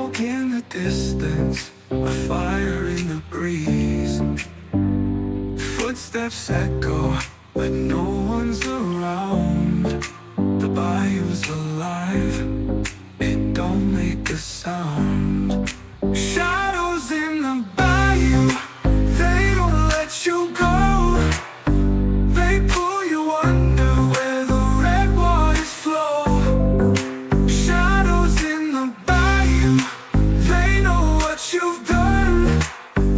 smoke in the distance, a fire in the breeze. Footsteps echo, but no one's around. The bayou's alive, it don't make a sound. Shadows in the bayou, they don't let you go. They pull you under where the red waters flow. Shadows in the bayou, they know what you've done.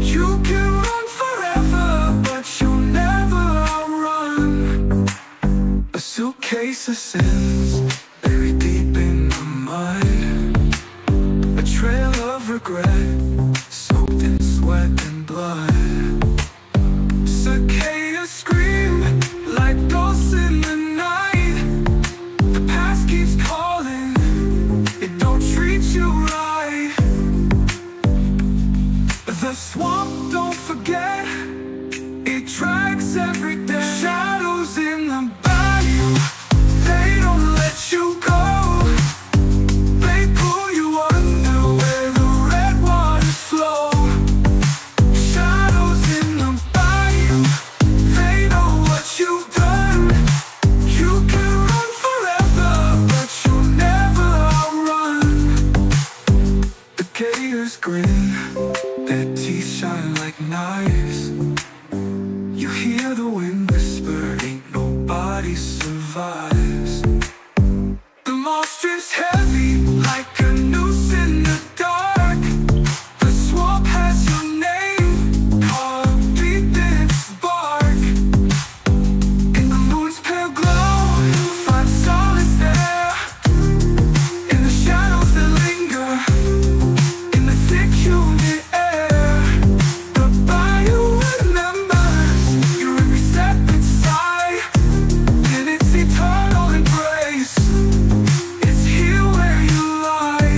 You can run forever, but you'll never outrun. A suitcase of sins buried deep in the mud. A trail of regret soaked in sweat and blood. Cicadas scream like ghosts in the night. The past keeps calling, it don't treat you right. The swamp, don't forget, it drags every day. Shadows in the bayou, they don't let you go. They pull you under where the red waters flow. Shadows in the bayou, they know what you've done. You can run forever, but you'll never outrun. The gators grin, their teeth shine like knives. You hear the wind whisper, ain't nobody survives. The moss drifts heavy like a noose in the dark. The swamp has your name carved deep in its bark. In the moon's pale glow, you'll find solace there. In the shadows that linger, in the thick humid air. The bayou remembers your every step inside, in its eternal embrace. It's here where you lie.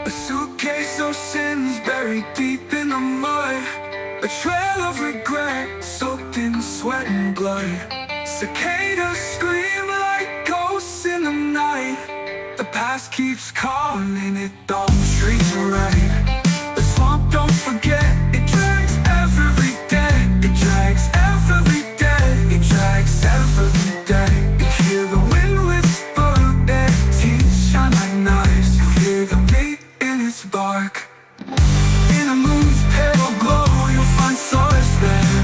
A suitcase of sins buried deep in the mud. A trail of regret soaked in sweat and blood. Cicadas scream like ghosts in the night. The past keeps calling, it don't treat you right. The swamp, don't forget, it drags every day. It drags every day. It drags every day. You hear the wind whisper, their teeth shine like knives. You hear the meat in its bark. In the moon's pale glow, you'll find solace there.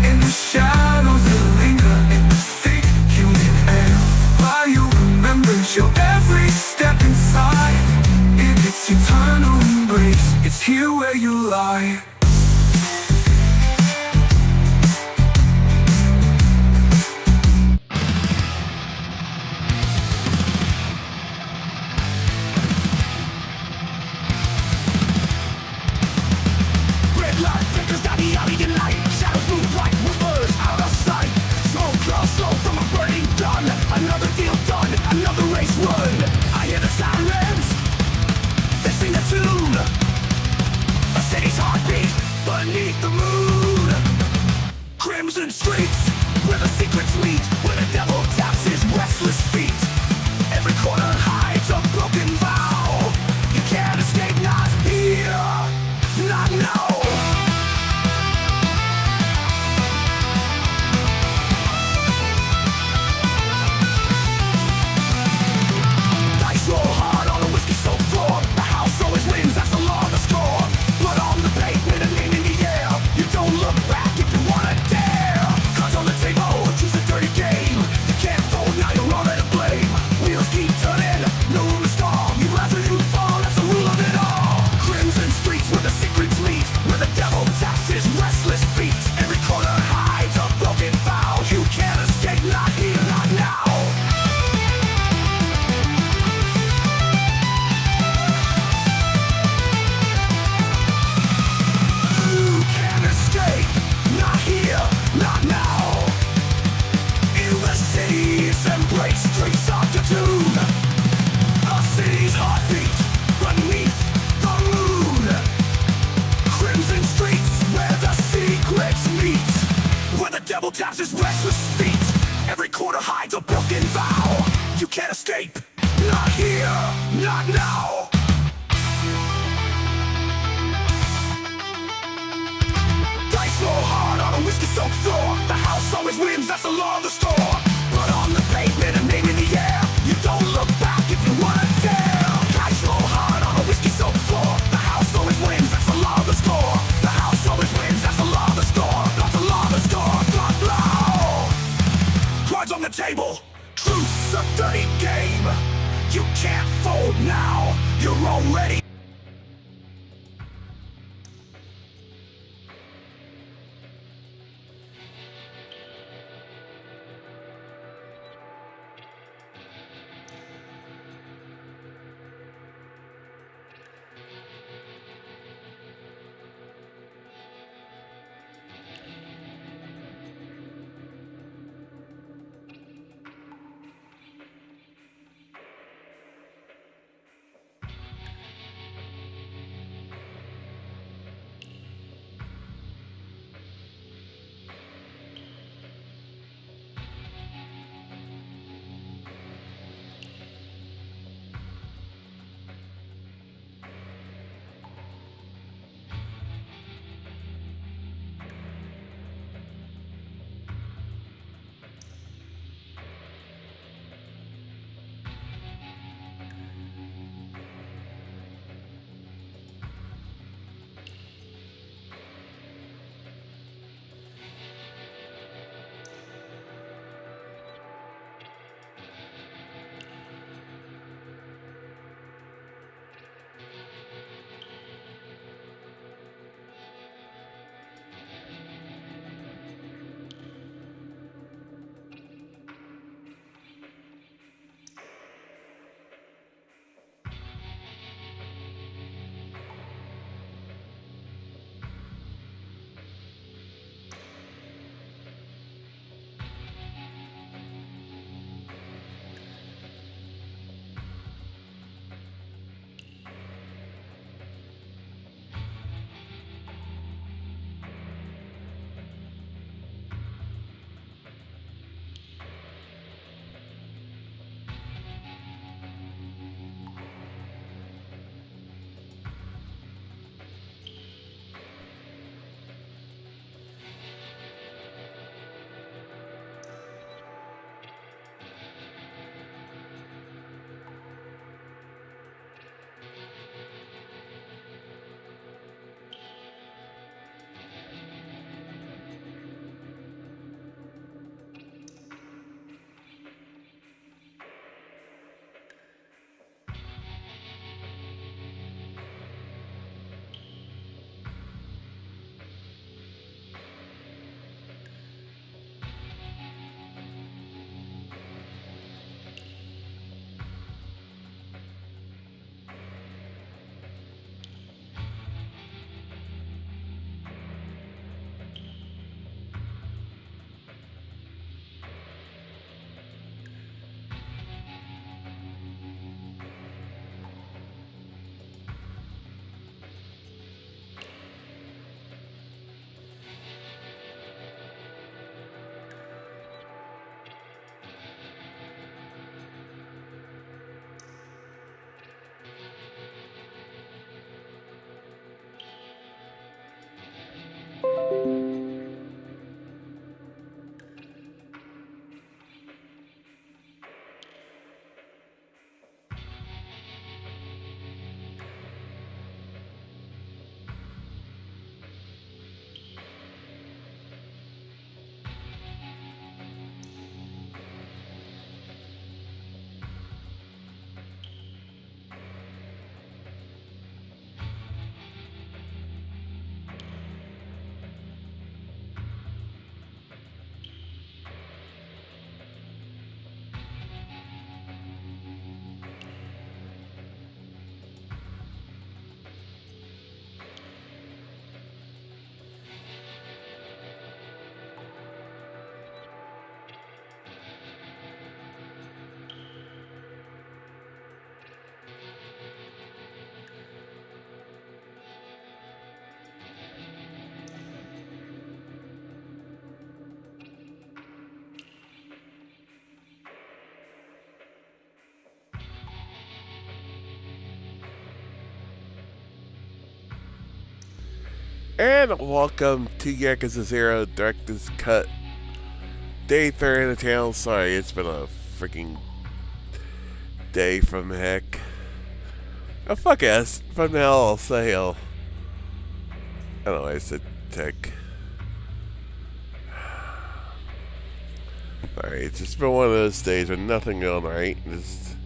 In the shadows that linger, in the thick humid air. Bayou remembers your every step inside, in its eternal embrace. It's here where you lie. Red light flickers down the alley in light. Shadows move like whispers out of sight. Smoke clouds flow from a burning gun. Another deal done, another race run. I hear the sirens, they sing a tune. A city's heartbeat beneath the moon. Crimson streets, where the secrets meet, where the devil taps his restless feet. Every corner hides a broken vow. You can't escape, not here, not now. Dice roll hard on a whiskey-soaked floor. The house always wins, that's the law of the score. Blood on the pavement, a name in the air. You don't look back if you wanna dare. Cards on the table, choose a dirty game. You can't fold, now you're all to blame. Wheels keep turning, no room to stall. You'd rather escape. Not here, not now. Dice roll hard on a whiskey-soaked floor. The house always wins, that's the law of the score. Put on the pavement and name in the air. You don't look back if you wanna dare. Dice roll hard on a whiskey-soaked floor. The house always wins, that's the law of the score. The house always wins, that's the law of the score. Not the law of the score, not law. Cards on the table, truth's a dirty game. You can't fold now, you're already And welcome to Yakuza 0 Director's Cut. Day 3 in the channel. Sorry, it's been a freaking day from heck. Oh, fuck yes. From the hell, I'll say hell. I don't know, I said tech. Alright, it's just been one of those days with nothing going right. Just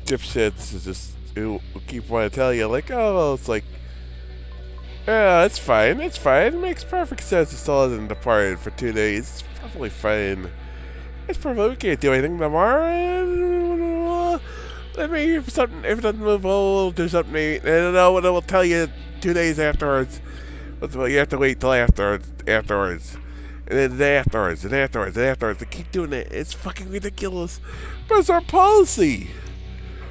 dipshits is just who keep wanting to tell you, like, oh, it's like, yeah, it's fine, it's fine. It makes perfect sense. It still hasn't departed for 2 days. It's perfectly fine. It's perfect. We can't do anything tomorrow. Maybe if it doesn't move, we'll do something. I don't know what it will tell you 2 days afterwards. Well, you have to wait till afterwards. And then the day afterwards, and afterwards, and afterwards. They keep doing it. It's fucking ridiculous. But it's our policy.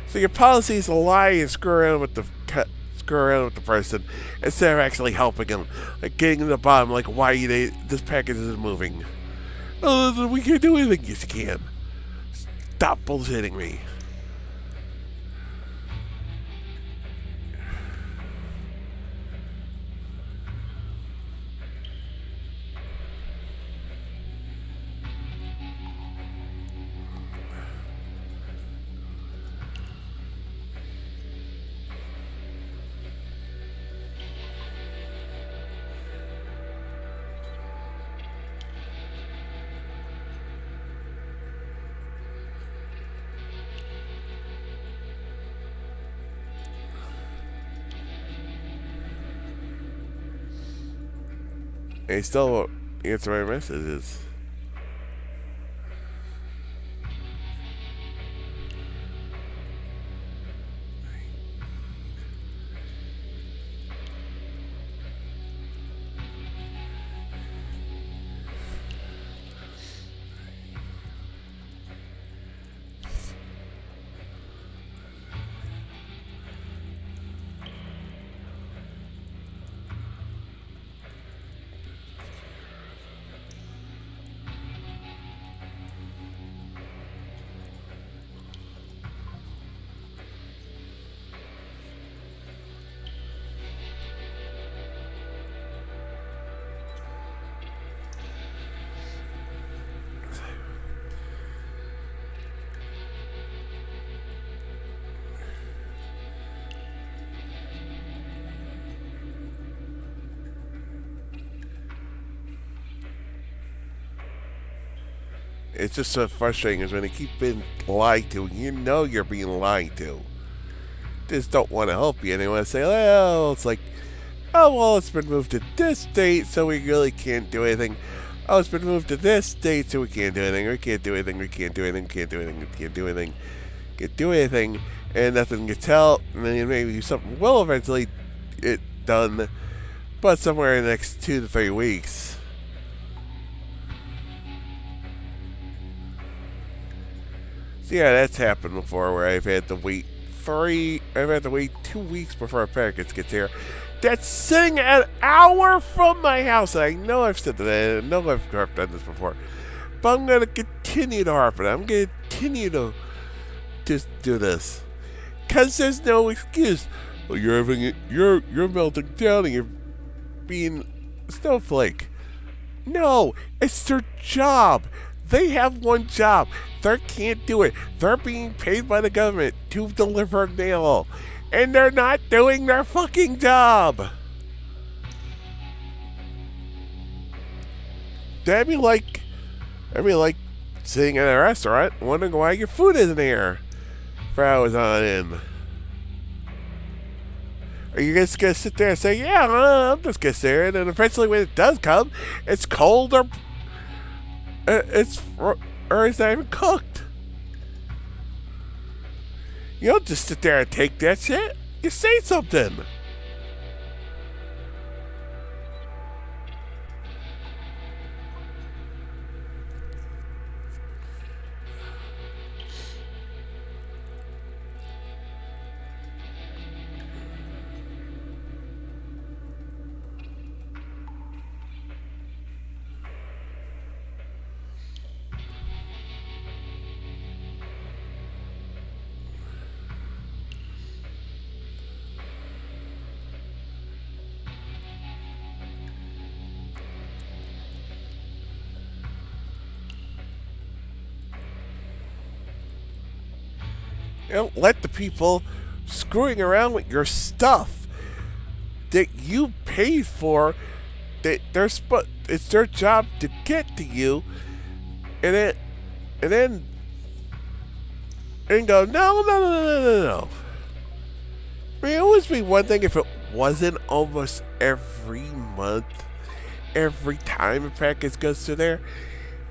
So your policy is to lie and screw around with the person instead of actually helping them, like getting to the bottom, like why this package isn't moving. Oh, we can't do anything. Yes, you can. Stop bullshitting me. And he still won't answer my messages. It's just so frustrating is when they keep being lied to. You know you're being lied to. They just don't want to help you. And they want to say, well, it's like, oh, well, it's been moved to this date, so we really can't do anything. Oh, it's been moved to this date, so we can't do anything. We can't do anything. We can't do anything. We can't do anything. We can't do anything. Can't do anything. And nothing gets help. And then maybe something will eventually get done. But somewhere in the next 2 to 3 weeks. So yeah, that's happened before where I've had to wait 2 weeks before a package gets here. That's sitting an hour from my house. I know I've said that. I know I've done this before. But I'm going to continue to harp it. I'm going to continue to just do this. Because there's no excuse. Well, you're melting down and you're being a snowflake. No, it's their job. They have one job. They can't do it. They're being paid by the government to deliver mail. And they're not doing their fucking job. That'd be like sitting in a restaurant wondering why your food isn't here for hours on end. Are you just gonna sit there and say, yeah, I'm just gonna sit there, and then eventually when it does come, it's cold or it's not even cooked. You don't just sit there and take that shit. You say something. You don't let the people screwing around with your stuff that you paid for. That it's their job to get to you, and then go no. I mean, it would be one thing if it wasn't almost every month, every time a package goes through there.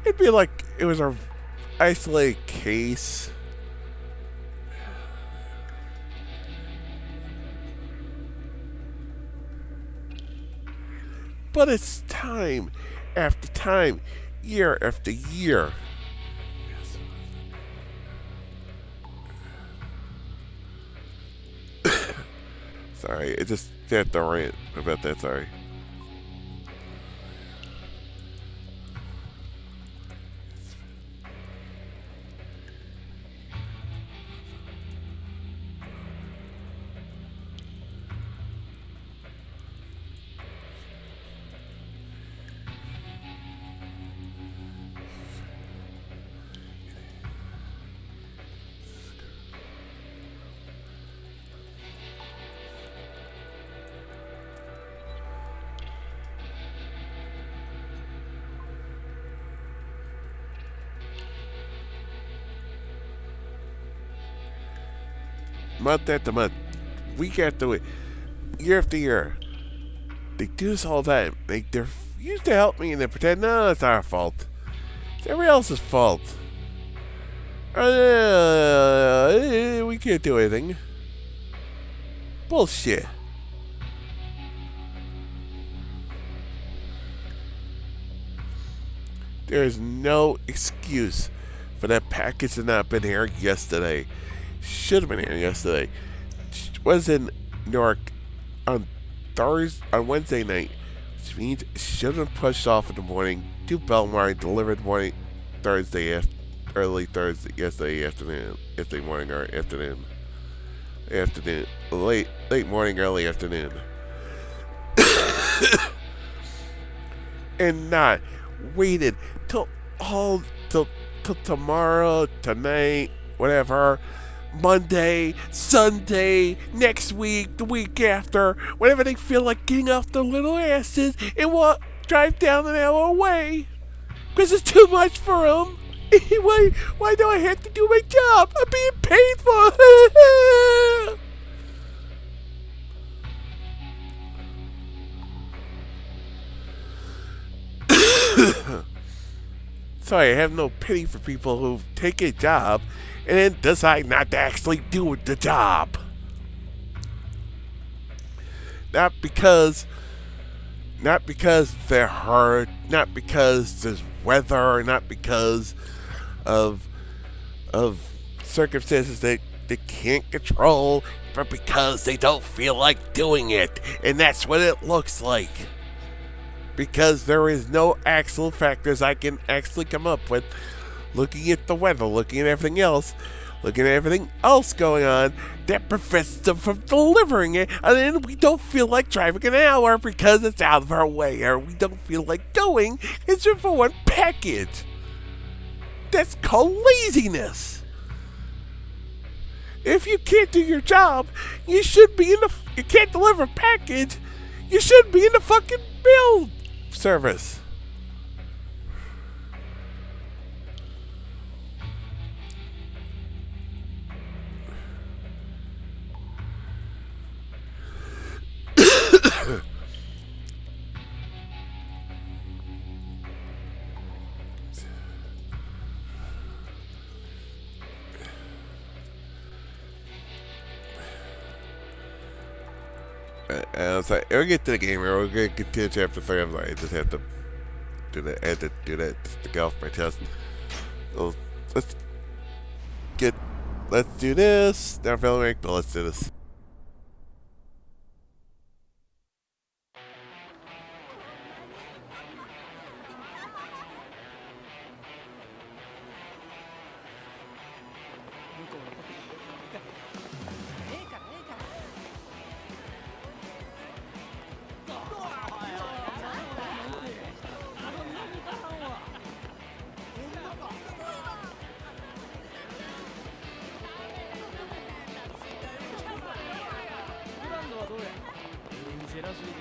It'd be like it was a isolated case. But it's time after time, year after year. Sorry, it just had to rant about that, sorry. Month after month, week after week, year after year. They do this all the time. They're used to help me and they pretend, no, it's our fault. It's everybody else's fault. We can't do anything. Bullshit. There is no excuse for that package to not have been here yesterday. Should have been here yesterday. Was in New York on Wednesday night, which means it should have been pushed off in the morning to Belmar, delivered morning early Thursday, yesterday morning or afternoon, late morning, early afternoon, and not waited till tomorrow, tonight, whatever. Monday, Sunday, next week, the week after, whenever they feel like getting off their little asses and drive down an hour away. Because it's too much for them. Why do I have to do my job? I'm being paid for. Sorry, I have no pity for people who take a job and then decide not to actually do the job. Not because they're hurt, not because there's weather, not because of circumstances that they can't control, but because they don't feel like doing it. And that's what it looks like. Because there is no actual factors I can actually come up with, looking at the weather, looking at everything else going on, that prevents them from delivering it, and then we don't feel like driving an hour because it's out of our way, or we don't feel like going, it's just for one package. That's called laziness. If you can't do your job, you can't deliver a package, you should be in the fucking mail service. And I was like, we'll get to the game, we're gonna get to chapter 3. I'm like, I just have to do that, just to get off my chest. So, let's do this. Not feeling right, but let's do this. How's it, dude?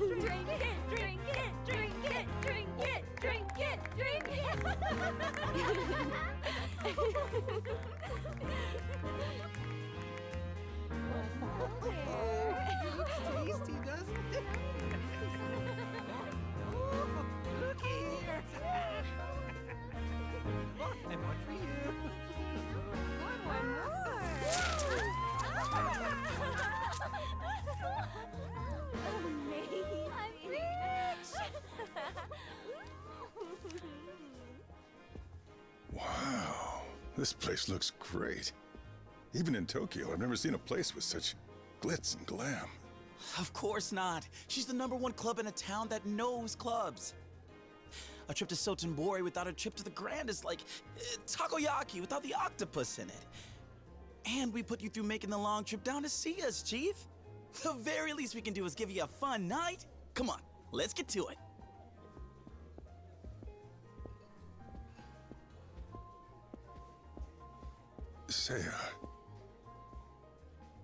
Drink it, drink it, drink it, drink it, drink it, drink Looks tasty, doesn't it? Ooh, look here. And one for you. One more. Amazing. I'm rich. Wow, this place looks great. Even in Tokyo, I've never seen a place with such glitz and glam. Of course not. She's the #1 club in a town that knows clubs. A trip to Sotenbori without a trip to the Grand is like takoyaki without the octopus in it. And we put you through making the long trip down to see us, Chief. The very least we can do is give you a fun night. Come on, let's get to it. Say,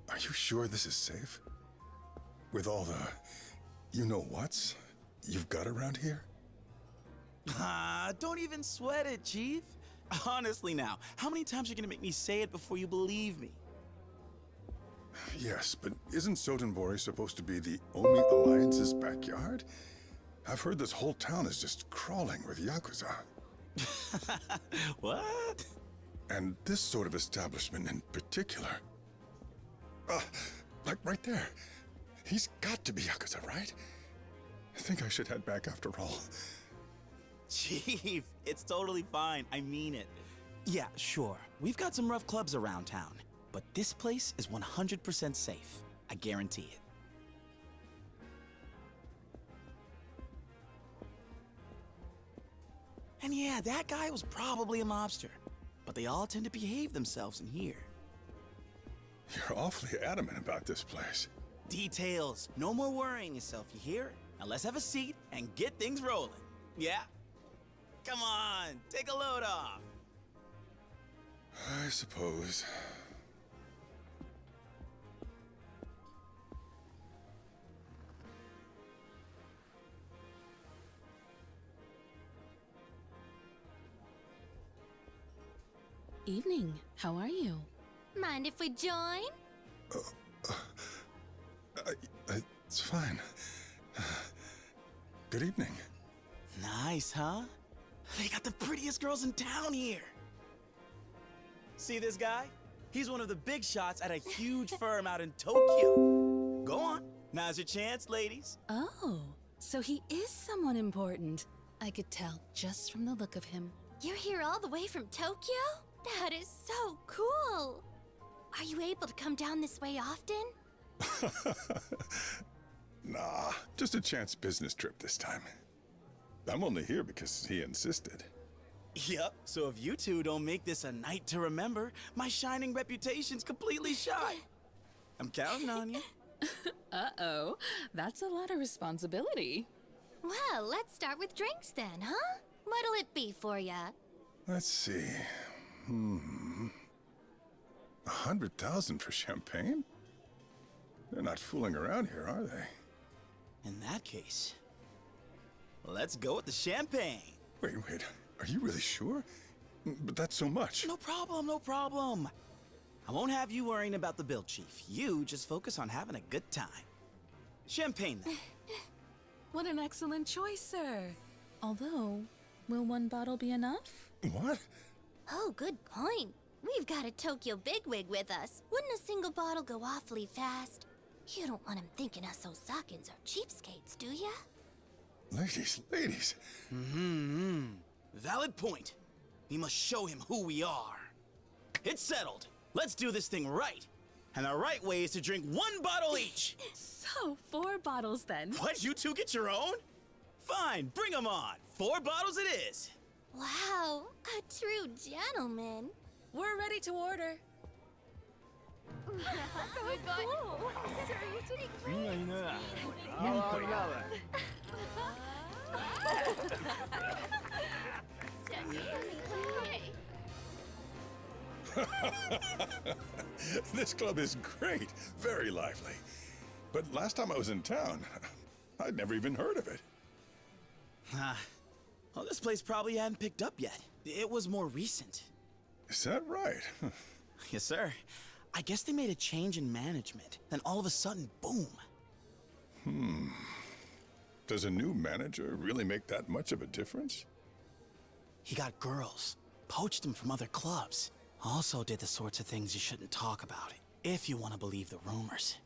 are you sure this is safe? With all the you-know-whats you've got around here? Ah, don't even sweat it, Chief. Honestly now, how many times are you gonna make me say it before you believe me? Yes, but isn't Sotenbori supposed to be the Omi Alliance's backyard? I've heard this whole town is just crawling with Yakuza. What? And this sort of establishment in particular. Like right there. He's got to be Yakuza, right? I think I should head back after all. Chief, it's totally fine. I mean it. Yeah, sure. We've got some rough clubs around town, but this place is 100% safe. I guarantee it. And yeah, that guy was probably a mobster, but they all tend to behave themselves in here. You're awfully adamant about this place. Details. No more worrying yourself, you hear? Now let's have a seat and get things rolling. Yeah? Come on, take a load off. I suppose. Evening. How are you? Mind if we join? It's fine. Good evening. Nice, huh? They got the prettiest girls in town here. See this guy? He's one of the big shots at a huge firm out in Tokyo. Go on. Now's your chance, ladies. Oh, so he is someone important. I could tell just from the look of him. You're here all the way from Tokyo? That is so cool. Are you able to come down this way often? Nah, just a chance business trip this time. I'm only here because he insisted. Yep, so if you two don't make this a night to remember, my shining reputation's completely shot. I'm counting on you. Uh-oh, that's a lot of responsibility. Well, let's start with drinks then, huh? What'll it be for ya? Let's see. 100,000 for champagne? They're not fooling around here, are they? In that case, let's go with the champagne. Wait, are you really sure? But that's so much. No problem, no problem. I won't have you worrying about the bill, Chief. You just focus on having a good time. Champagne, then. What an excellent choice, sir. Although, will one bottle be enough? What? Oh, good point. We've got a Tokyo bigwig with us. Wouldn't a single bottle go awfully fast? You don't want him thinking us Osakans are cheapskates, do ya? Ladies. Valid point. We must show him who we are. It's settled. Let's do this thing right. And the right way is to drink 1 bottle each. So, 4 bottles then. What, you two get your own? Fine, bring them on. 4 bottles it is. Wow, a true gentleman. We're ready to order. This club is great, very lively. But last time I was in town, I'd never even heard of it. Well, this place probably hadn't picked up yet. It was more recent. Is that right? Yes, sir. I guess they made a change in management. Then all of a sudden, boom. Does a new manager really make that much of a difference? He got girls, poached them from other clubs. Also did the sorts of things you shouldn't talk about, if you want to believe the rumors.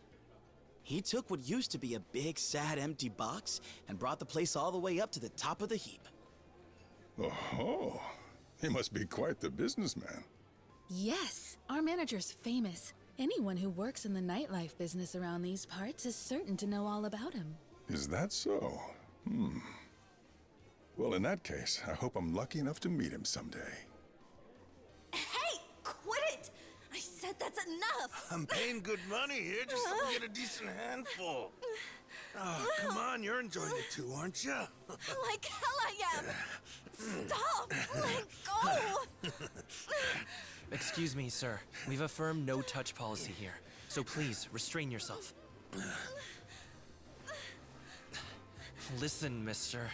He took what used to be a big, sad, empty box and brought the place all the way up to the top of the heap. Oh, he must be quite the businessman. Yes, our manager's famous. Anyone who works in the nightlife business around these parts is certain to know all about him. Is that so? Well, in that case, I hope I'm lucky enough to meet him someday. Hey, quit it! I said that's enough! I'm paying good money here just so we get a decent handful. Oh, come on, you're enjoying it too, aren't you? Like hell I am! Stop! Let go! Excuse me, sir. We've a firm no-touch policy here, so please restrain yourself. Listen, mister.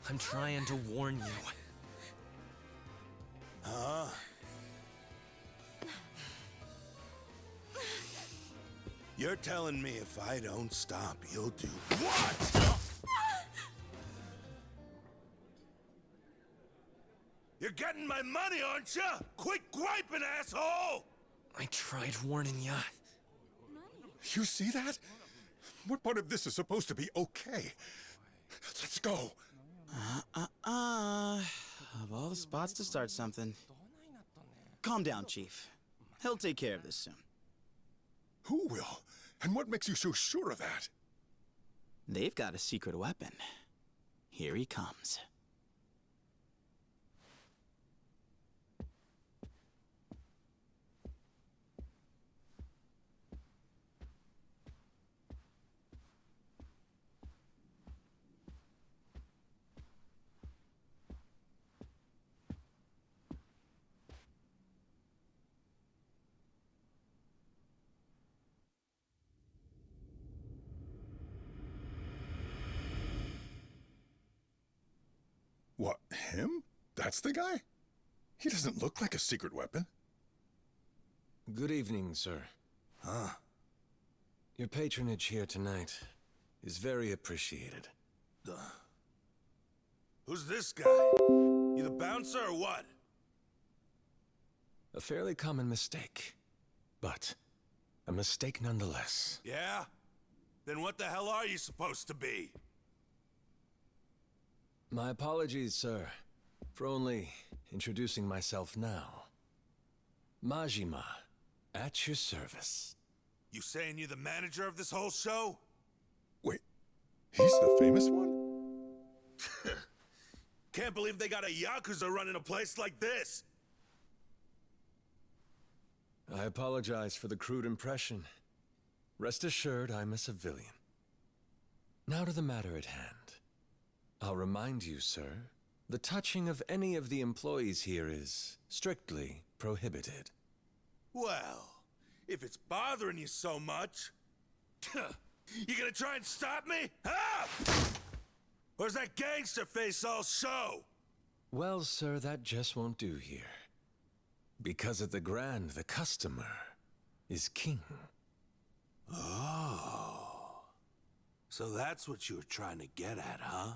I'm trying to warn you. Huh? You're telling me if I don't stop, you'll do what? You're getting my money, aren't you? Quit griping, asshole! I tried warning you. You see that? What part of this is supposed to be okay? Let's go. Of all the spots to start something. Calm down, Chief. He'll take care of this soon. Who will? And what makes you so sure of that? They've got a secret weapon. Here he comes. What, him? That's the guy? He doesn't look like a secret weapon. Good evening, sir. Huh? Your patronage here tonight is very appreciated. Who's this guy? You the bouncer or what? A fairly common mistake, but a mistake nonetheless. Yeah? Then what the hell are you supposed to be? My apologies, sir, for only introducing myself now. Majima, at your service. You saying you're the manager of this whole show? Wait, he's the famous one? Can't believe they got a Yakuza running a place like this. I apologize for the crude impression. Rest assured, I'm a civilian. Now to the matter at hand. I'll remind you, sir, the touching of any of the employees here is strictly prohibited. Well, if it's bothering you so much, you gonna try and stop me? Huh? Or is that gangster face all show? Well, sir, that just won't do here. Because at the Grand, the customer is king. Oh. So that's what you were trying to get at, huh?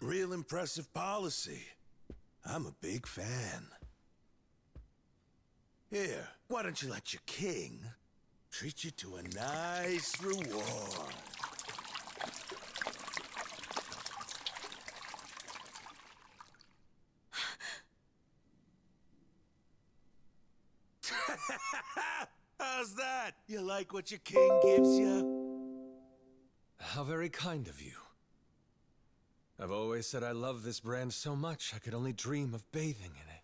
Real impressive policy. I'm a big fan. Here, why don't you let your king treat you to a nice reward? that? You like what your king gives you? How very kind of you. I've always said I love this brand so much I could only dream of bathing in it.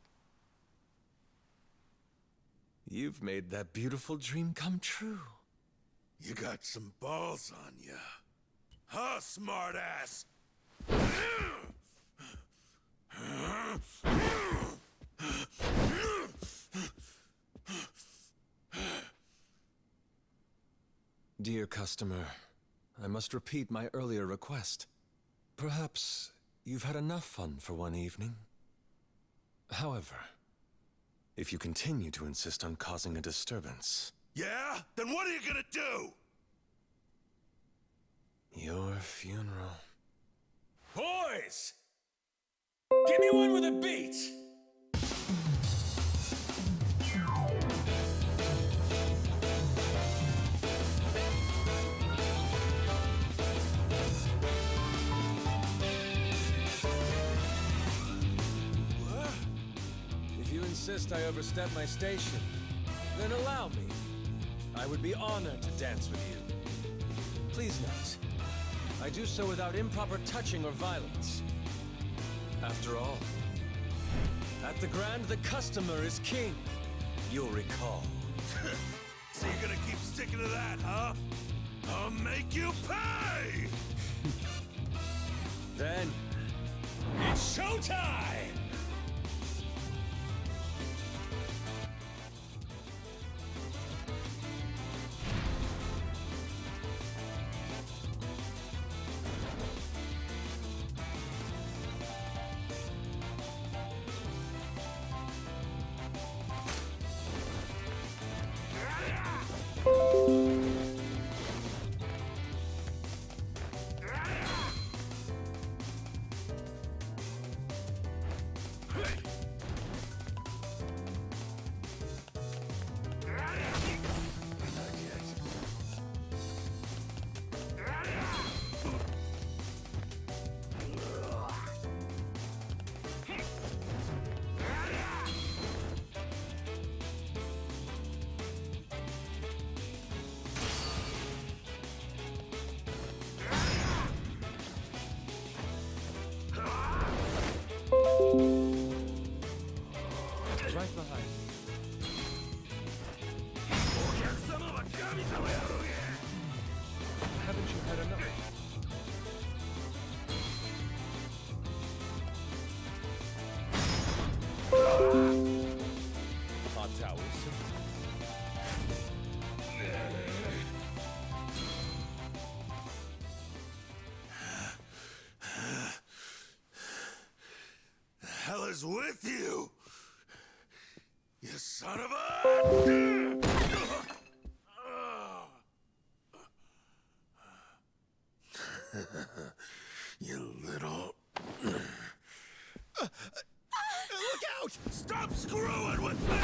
You've made that beautiful dream come true. You got some balls on you. Huh, smartass? Dear customer, I must repeat my earlier request. Perhaps you've had enough fun for one evening. However, if you continue to insist on causing a disturbance... Yeah? Then what are you gonna do? Your funeral. Boys! Give me one with a beat! If you insist I overstep my station, then allow me. I would be honored to dance with you. Please note, I do so without improper touching or violence. After all, at the Grand, the customer is king. You'll recall. So you're gonna keep sticking to that, huh? I'll make you pay! Then, It's showtime! right behind you. Haven't you had enough? Hot towels. The hell is with you? You son of a... You little... Look out! Stop screwing with me!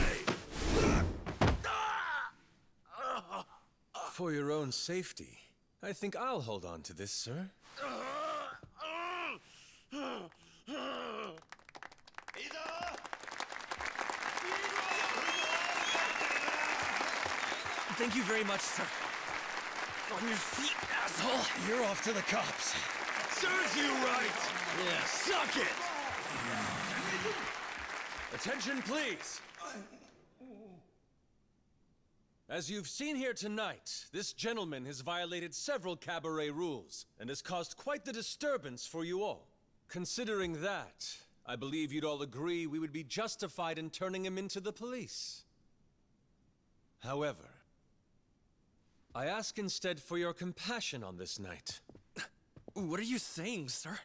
For your own safety, I think I'll hold on to this, sir. Thank you very much, sir. On your feet, asshole. You're off to the cops. Serves you right! Yeah, suck it! Attention, please. As you've seen here tonight, this gentleman has violated several cabaret rules and has caused quite the disturbance for you all. Considering that, I believe you'd all agree we would be justified in turning him into the police. However, I ask instead for your compassion on this night. What are you saying, sir?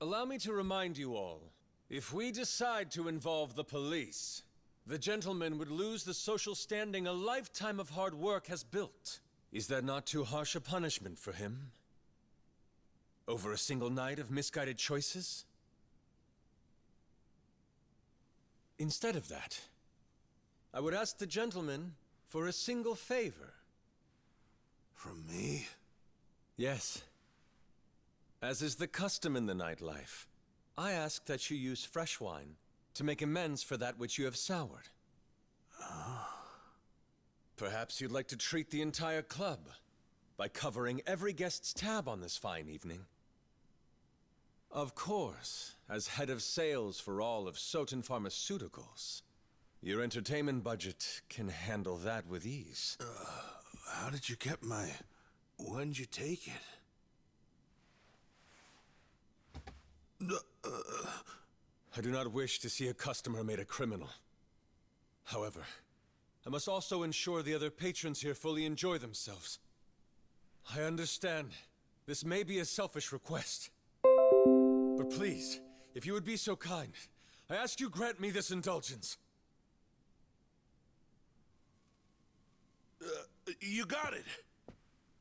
Allow me to remind you all, if we decide to involve the police, the gentleman would lose the social standing a lifetime of hard work has built. Is that not too harsh a punishment for him? Over a single night of misguided choices? Instead of that, I would ask the gentleman for a single favor. From me? Yes. As is the custom in the nightlife, I ask that you use fresh wine to make amends for that which you have soured. Perhaps you'd like to treat the entire club by covering every guest's tab on this fine evening. Of course, as head of sales for all of Soten Pharmaceuticals, your entertainment budget can handle that with ease. How did you get my... When'd you take it? I do not wish to see a customer made a criminal. However, I must also ensure the other patrons here fully enjoy themselves. I understand this may be a selfish request. But please, if you would be so kind, I ask you grant me this indulgence. You got it.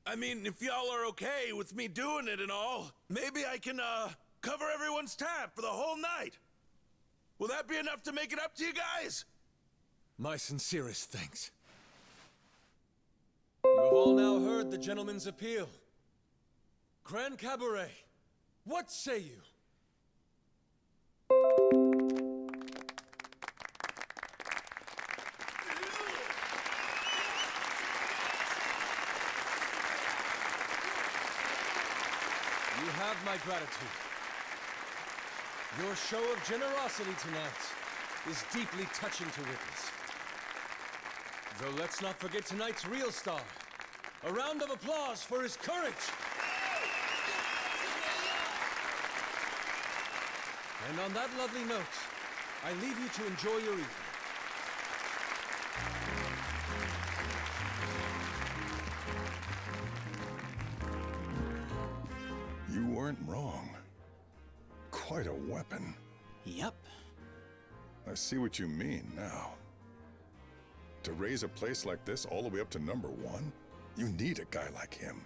I mean, if y'all are okay with me doing it and all, maybe I can, cover everyone's tab for the whole night. Will that be enough to make it up to you guys? My sincerest thanks. You have all now heard the gentleman's appeal. Grand Cabaret, what say you? You have my gratitude. Your show of generosity tonight is deeply touching to witness. Though let's not forget tonight's real star. A round of applause for his courage. And on that lovely note, I leave you to enjoy your evening. You weren't wrong. Quite a weapon. Yep. I see what you mean now. To raise a place like this all the way up to #1, you need a guy like him.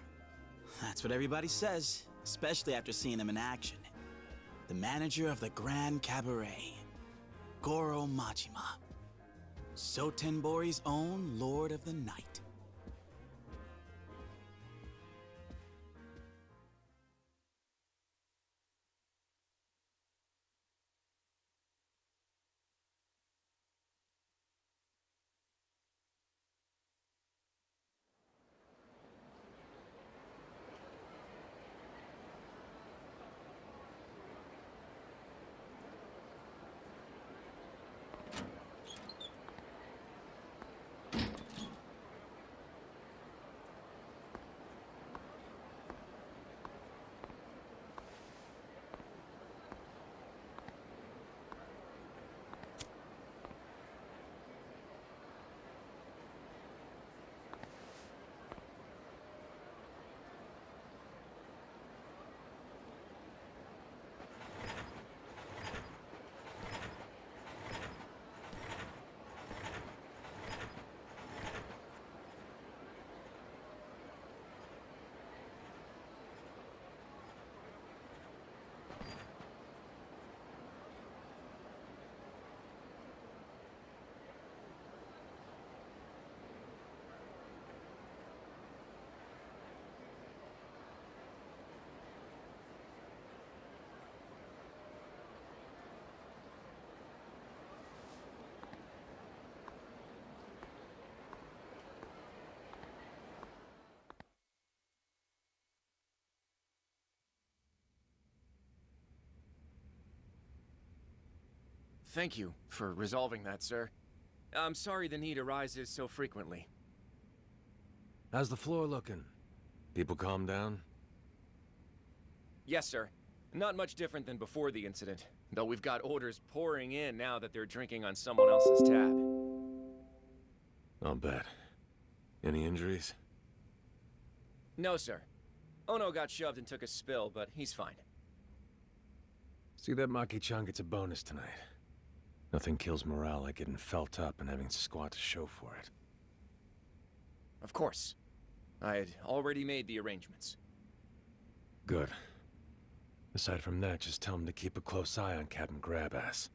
That's what everybody says, especially after seeing him in action. The manager of the Grand Cabaret, Goro Majima. Sotenbori's own Lord of the Night. Thank you for resolving that, sir. I'm sorry the need arises so frequently. How's the floor looking? People calm down? Yes, sir. Not much different than before the incident, though we've got orders pouring in now that they're drinking on someone else's tab. I'll bet. Any injuries? No, sir. Ono got shoved and took a spill, but he's fine. See that Maki-chan gets a bonus tonight. Nothing kills morale like getting felt up and having squat to show for it. Of course. I had already made the arrangements. Good. Aside from that, just tell him to keep a close eye on Captain Grabass.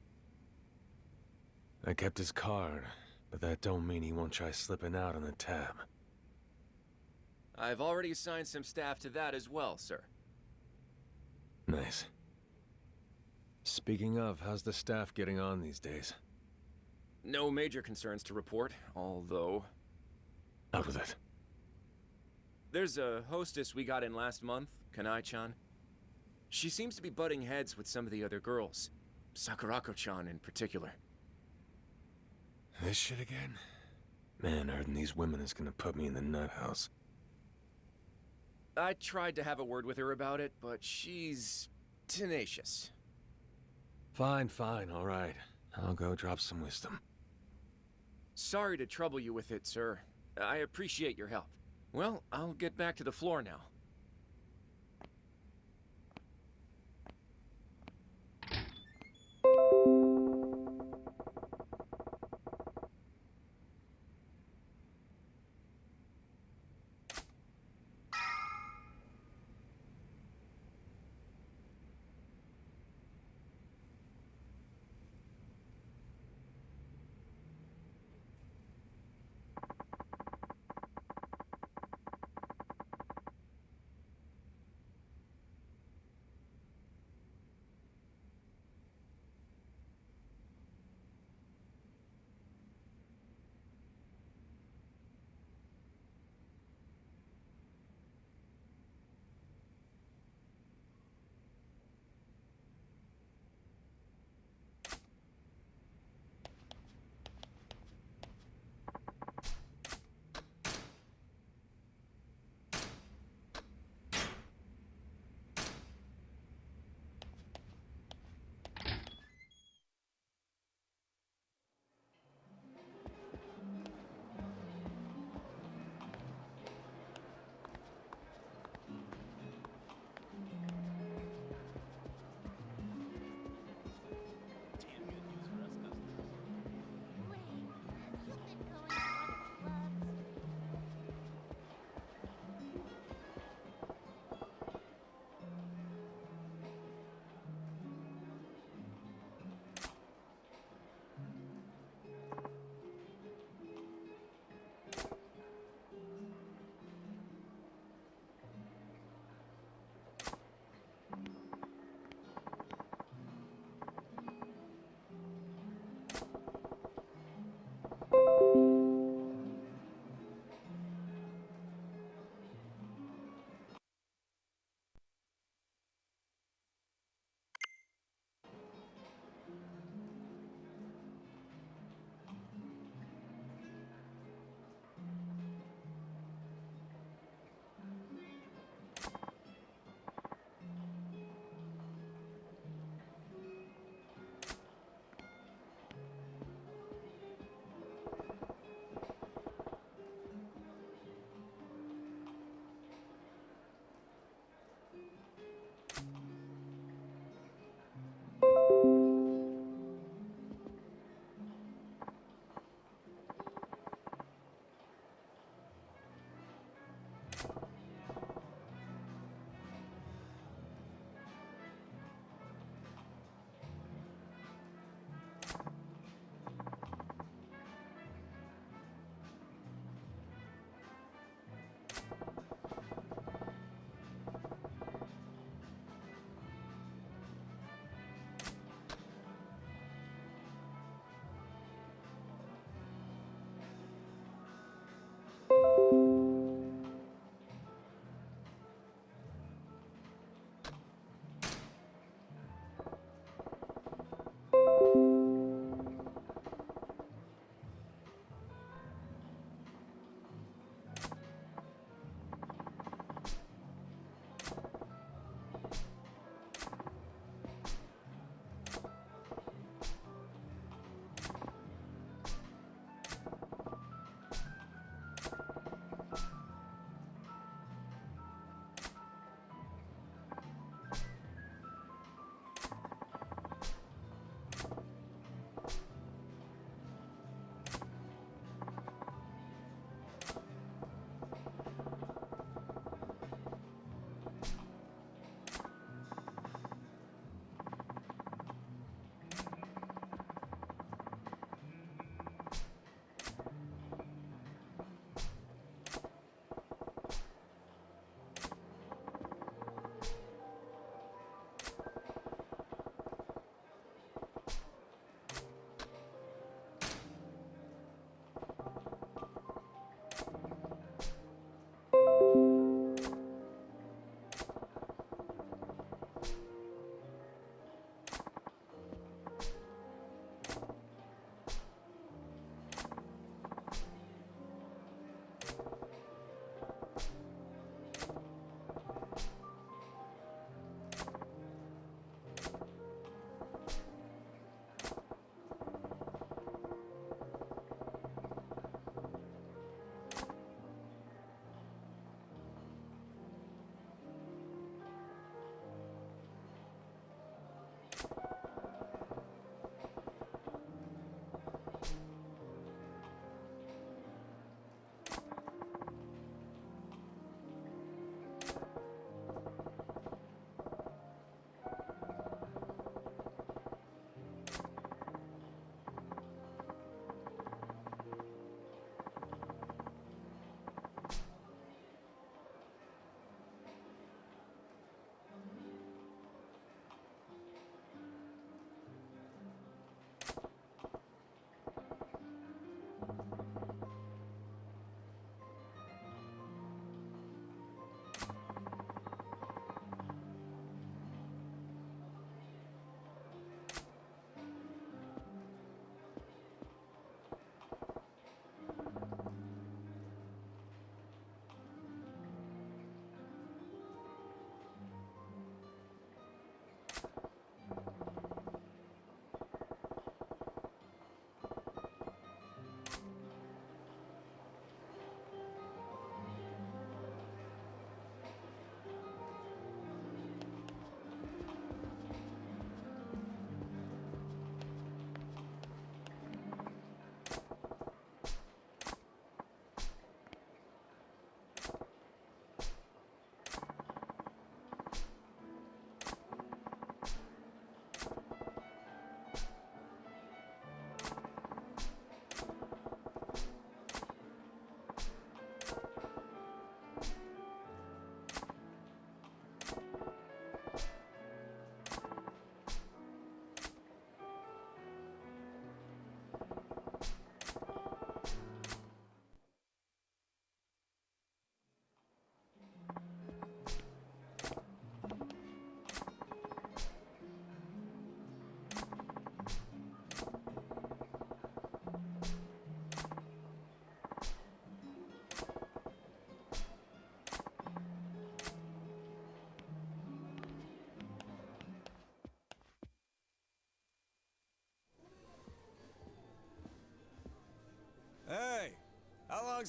I kept his card, but that don't mean he won't try slipping out on the tab. I've already assigned some staff to that as well, sir. Nice. Speaking of, how's the staff getting on these days? No major concerns to report, although... Out with it. There's a hostess we got in last month, Kanai-chan. She seems to be butting heads with some of the other girls. Sakurako-chan in particular. This shit again? Man, hurting these women is gonna put me in the nut house. I tried to have a word with her about it, but she's tenacious. Fine, all right. I'll go drop some wisdom. Sorry to trouble you with it, sir. I appreciate your help. Well, I'll get back to the floor now.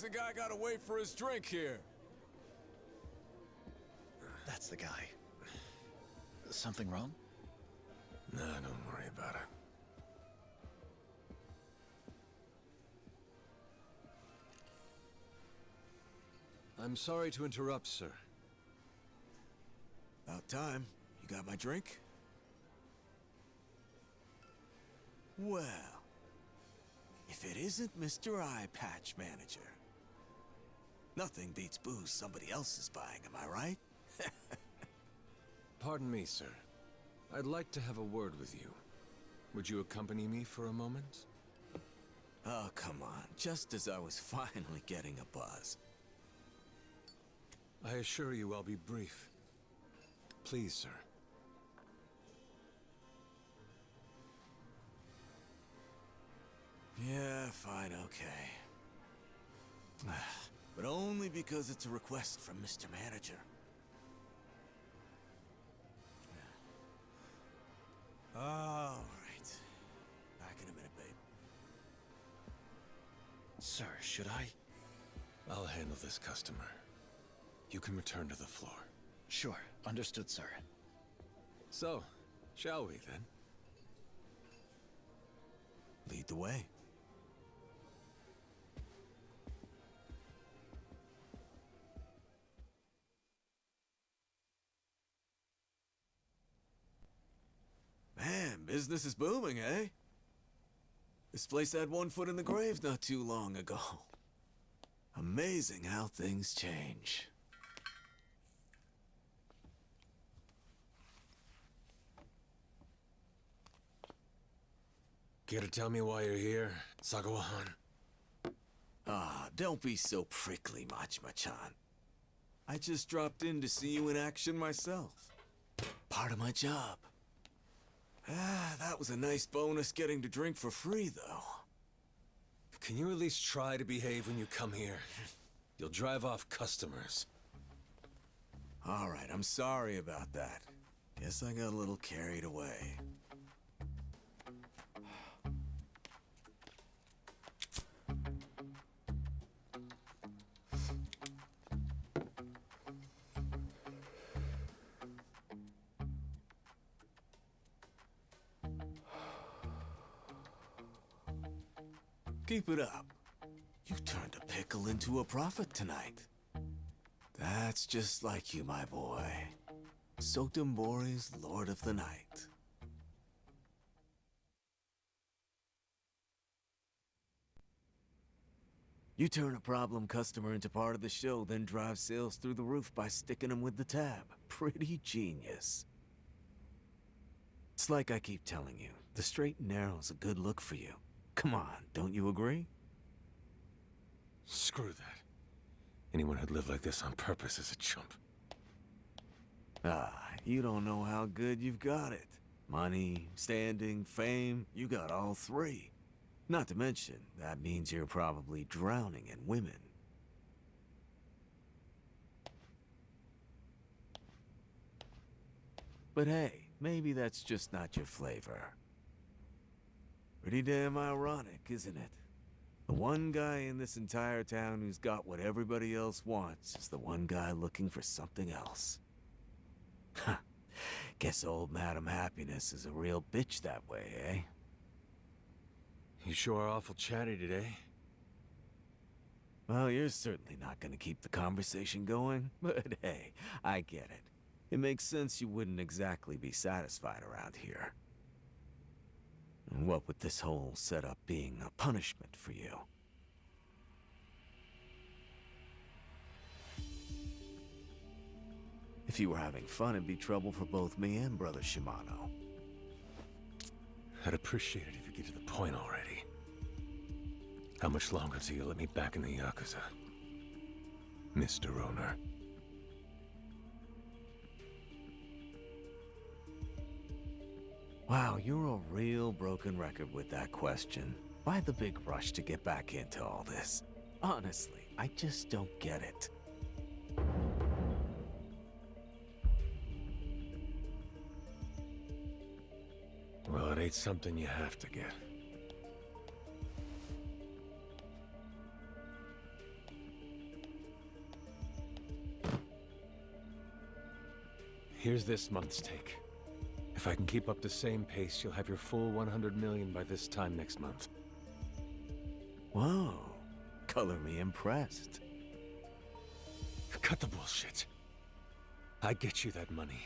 like the guy gotta wait for his drink here. That's the guy. Something wrong? Nah, don't worry about it. I'm sorry to interrupt, sir. About time. You got my drink? Well, if it isn't Mr. Eye Patch Manager. Nothing beats booze somebody else is buying, am I right? Pardon me, sir. I'd like to have a word with you. Would you accompany me for a moment? Oh, come on. Just as I was finally getting a buzz. I assure you I'll be brief. Please, sir. Yeah, fine, okay. But only because it's a request from Mr. Manager. All right. Back in a minute, babe. Sir, should I? I'll handle this customer. You can return to the floor. Sure, understood, sir. So, shall we then? Lead the way. Man, business is booming, eh? This place had one foot in the grave not too long ago. Amazing how things change. Care to tell me why you're here, Sagawa-han? Ah, don't be so prickly, Mach-Machan. I just dropped in to see you in action myself. Part of my job. Ah, that was a nice bonus getting to drink for free, though. Can you at least try to behave when you come here? You'll drive off customers. All right, I'm sorry about that. Guess I got a little carried away. Keep it up. You turned a pickle into a profit tonight. That's just like you, my boy. Sotenbori's Lord of the Night. You turn a problem customer into part of the show, then drive sales through the roof by sticking them with the tab. Pretty genius. It's like I keep telling you, the straight and narrow's a good look for you. Come on, don't you agree? Screw that. Anyone who'd live like this on purpose is a chump. Ah, you don't know how good you've got it. Money, standing, fame, you got all three. Not to mention, that means you're probably drowning in women. But hey, maybe that's just not your flavor. Pretty damn ironic, isn't it? The one guy in this entire town who's got what everybody else wants is the one guy looking for something else. Huh. Guess old Madam Happiness is a real bitch that way, eh? You sure are awful chatty today. Well, you're certainly not gonna keep the conversation going, but hey, I get it. It makes sense you wouldn't exactly be satisfied around here. And what with this whole setup being a punishment for you? If you were having fun, it'd be trouble for both me and Brother Shimano. I'd appreciate it if you get to the point already. How much longer till you let me back in the Yakuza, Mr. Owner? Wow, you're a real broken record with that question. Why the big rush to get back into all this? Honestly, I just don't get it. Well, it ain't something you have to get. Here's this month's take. If I can keep up the same pace, you'll have your full 100 million by this time next month. Whoa. Color me impressed. Cut the bullshit. I get you that money,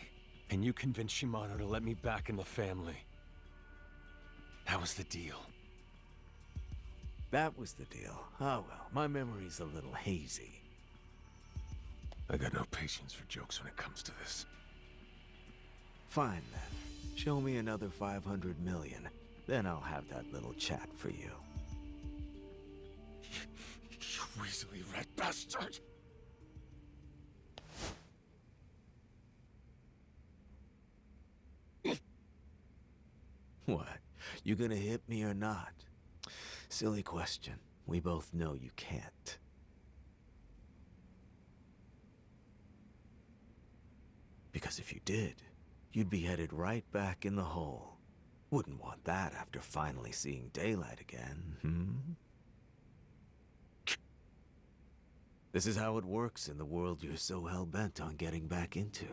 and you convince Shimano to let me back in the family. That was the deal. That was the deal. Oh well, my memory's a little hazy. I got no patience for jokes when it comes to this. Fine then. Show me another 500 million. Then I'll have that little chat for you. You weaselly red bastard! What? You gonna hit me or not? Silly question. We both know you can't. Because if you did, you'd be headed right back in the hole. Wouldn't want that after finally seeing daylight again, hmm? This is how it works in the world you're so hell-bent on getting back into.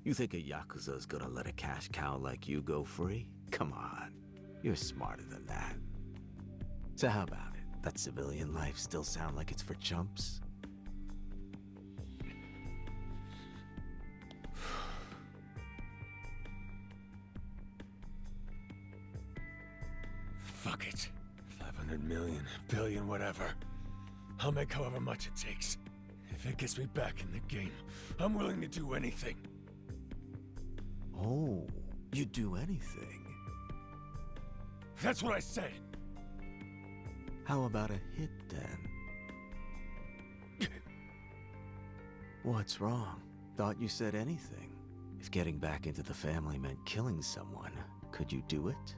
You think a Yakuza's gonna let a cash cow like you go free? Come on, you're smarter than that. So how about it? That civilian life still sound like it's for chumps? Fuck it. 500 million, billion, whatever. I'll make however much it takes. If it gets me back in the game, I'm willing to do anything. Oh, you'd do anything? That's what I said. How about a hit, then? What's wrong? Thought you said anything. If getting back into the family meant killing someone, could you do it?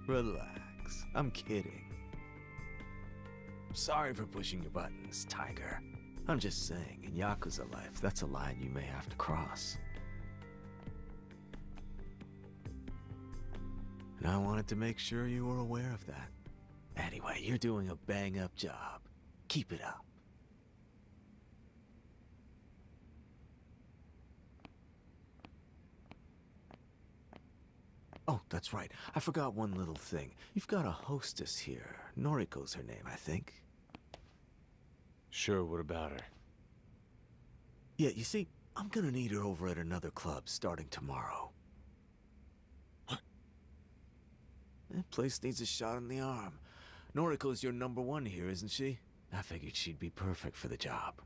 Relax. I'm kidding. Sorry for pushing your buttons, Tiger. I'm just saying, in Yakuza life, that's a line you may have to cross. And I wanted to make sure you were aware of that. Anyway, you're doing a bang-up job. Keep it up. Oh, that's right. I forgot one little thing. You've got a hostess here. Noriko's her name, I think. Sure, what about her? Yeah, you see, I'm gonna need her over at another club starting tomorrow. What? That place needs a shot in the arm. Noriko's your #1 here, isn't she? I figured she'd be perfect for the job.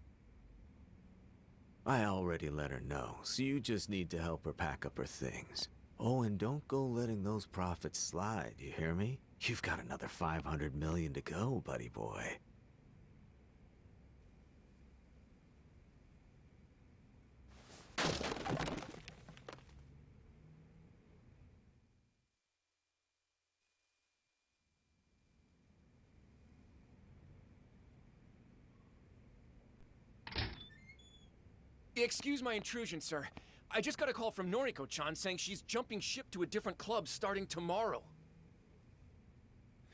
I already let her know, so you just need to help her pack up her things. Oh, and don't go letting those profits slide, you hear me? You've got another 500 million to go, buddy boy. Excuse my intrusion, sir. I just got a call from Noriko-chan saying she's jumping ship to a different club starting tomorrow.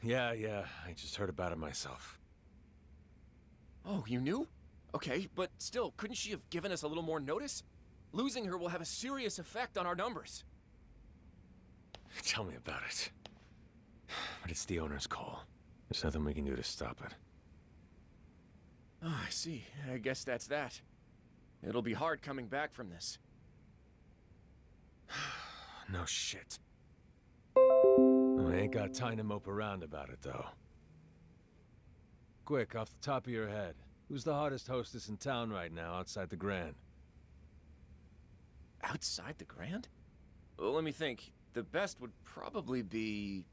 Yeah, I just heard about it myself. Oh, you knew? Okay, but still, couldn't she have given us a little more notice? Losing her will have a serious effect on our numbers. Tell me about it. But it's the owner's call. There's nothing we can do to stop it. Oh, I see. I guess that's that. It'll be hard coming back from this. No shit. I ain't got time to mope around about it, though. Quick, off the top of your head, who's the hottest hostess in town right now outside the Grand? Outside the Grand? Well, let me think. The best would probably be...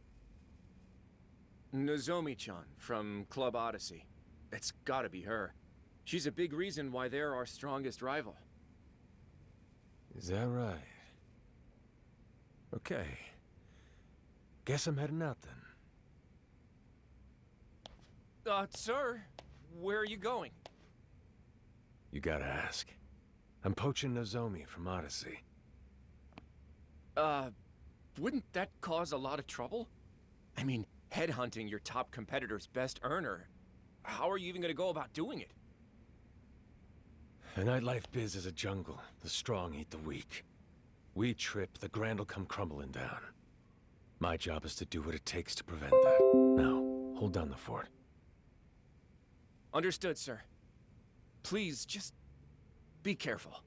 Nozomi-chan from Club Odyssey. It's gotta be her. She's a big reason why they're our strongest rival. Is that right? Okay. Guess I'm heading out then. Sir, where are you going? You gotta ask. I'm poaching Nozomi from Odyssey. Wouldn't that cause a lot of trouble? I mean, headhunting your top competitor's best earner. How are you even gonna go about doing it? The nightlife biz is a jungle. The strong eat the weak. We trip, the grand will come crumbling down. My job is to do what it takes to prevent that. Now, hold down the fort. Understood, sir. Please, just be careful.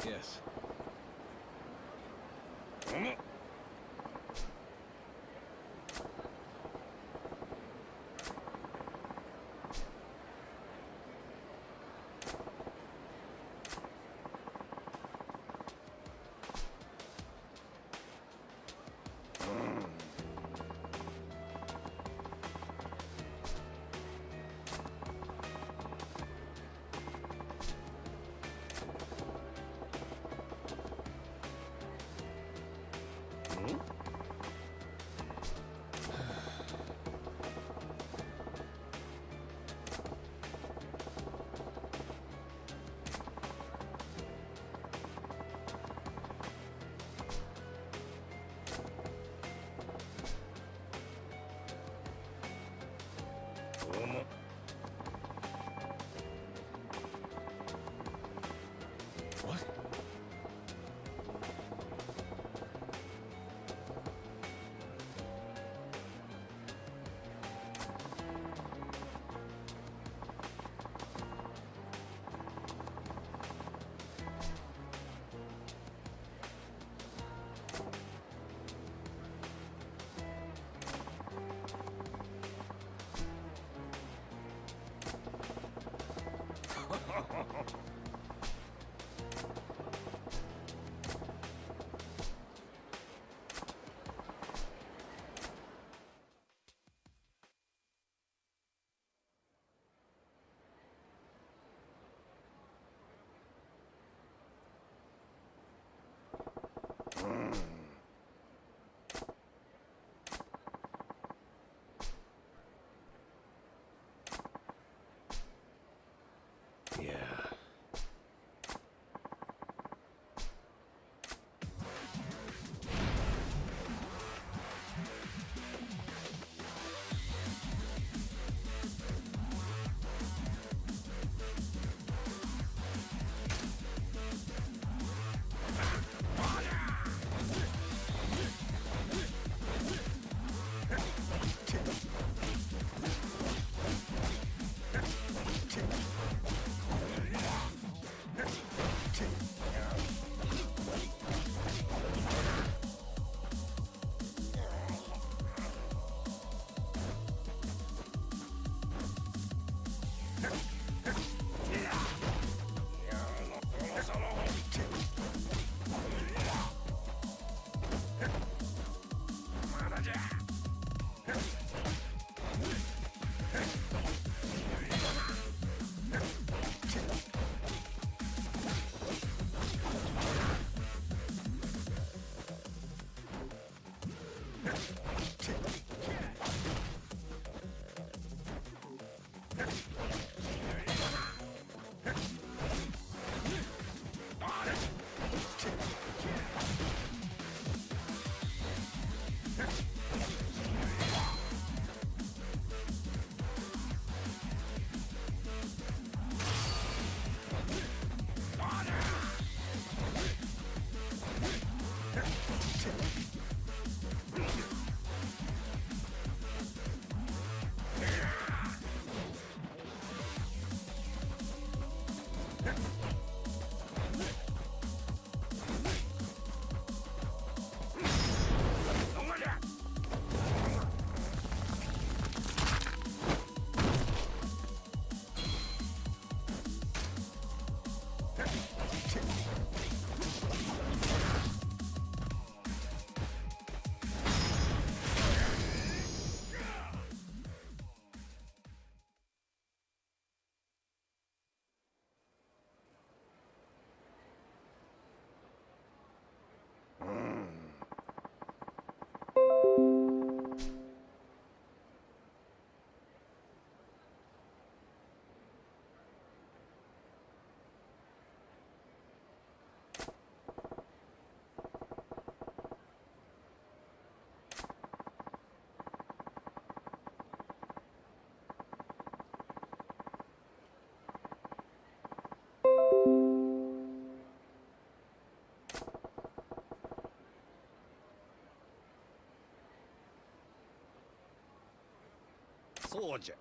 Yes. What? Yeah. そうじゃ。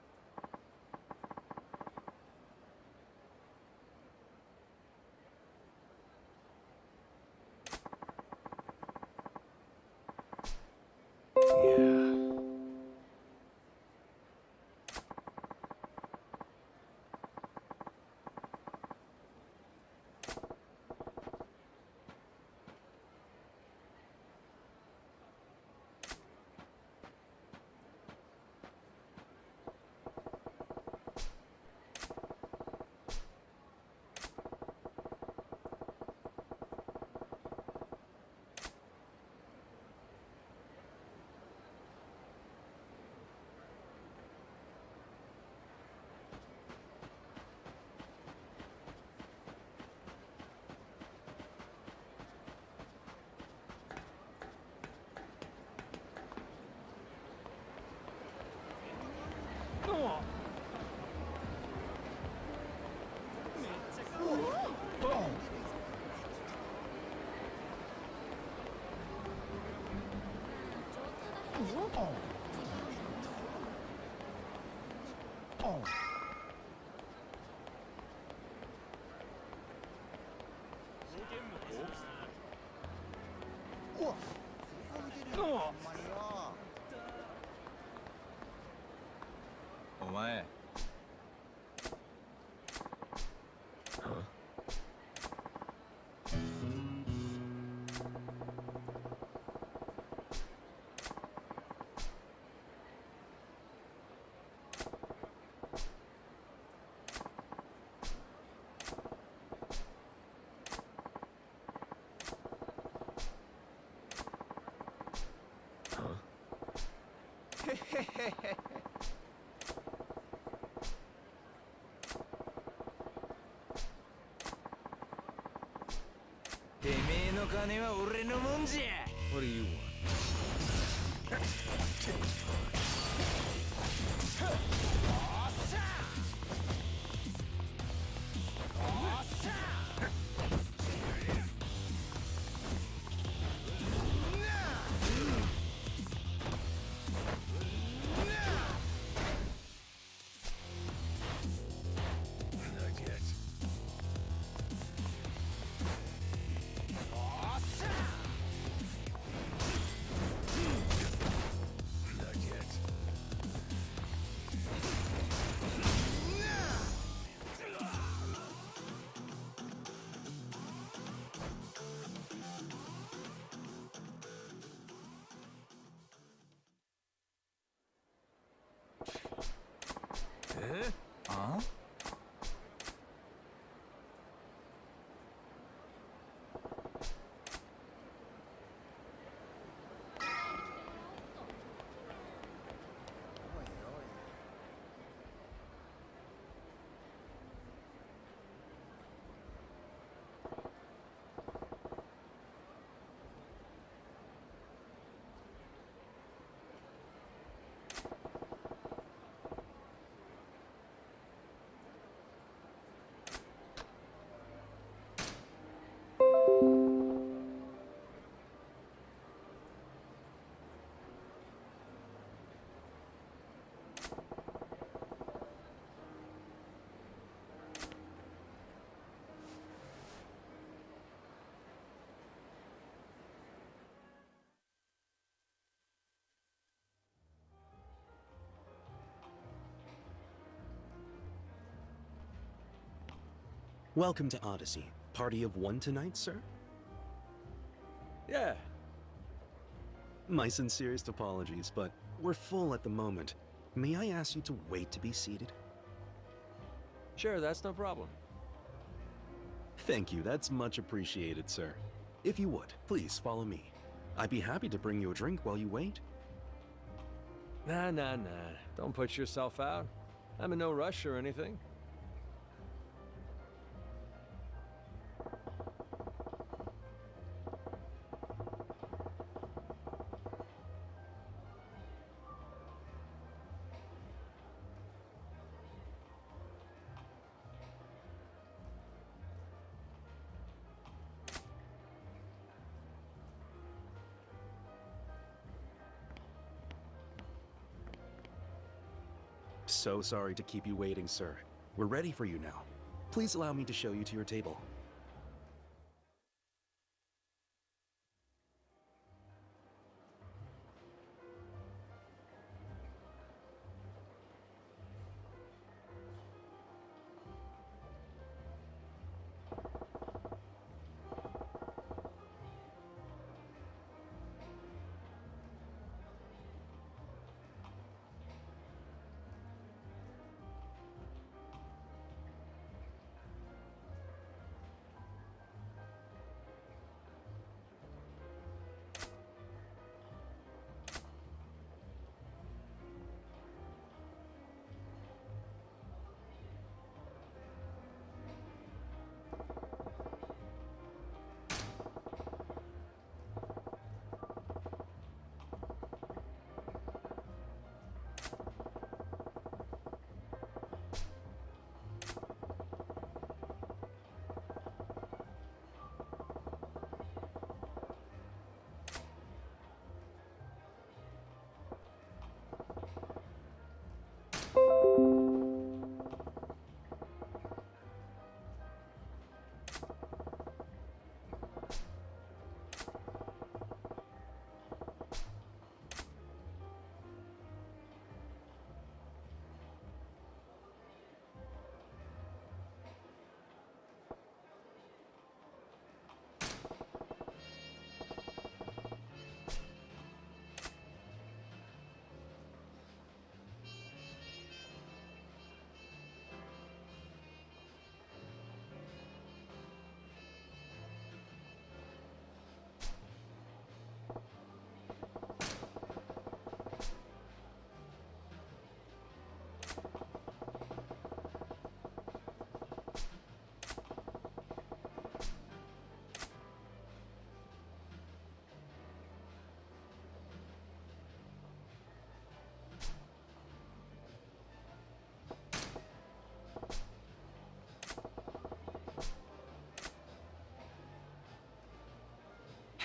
お前。てめえの金は俺のもんじゃ。What do you want? Huh? Welcome to Odyssey. Party of one tonight, sir? Yeah. My sincerest apologies, but we're full at the moment. May I ask you to wait to be seated? Sure, that's no problem. Thank you, that's much appreciated, sir. If you would, please follow me. I'd be happy to bring you a drink while you wait. Nah. Don't put yourself out. I'm in no rush or anything. so sorry to keep you waiting, sir. We're ready for you now. Please allow me to show you to your table.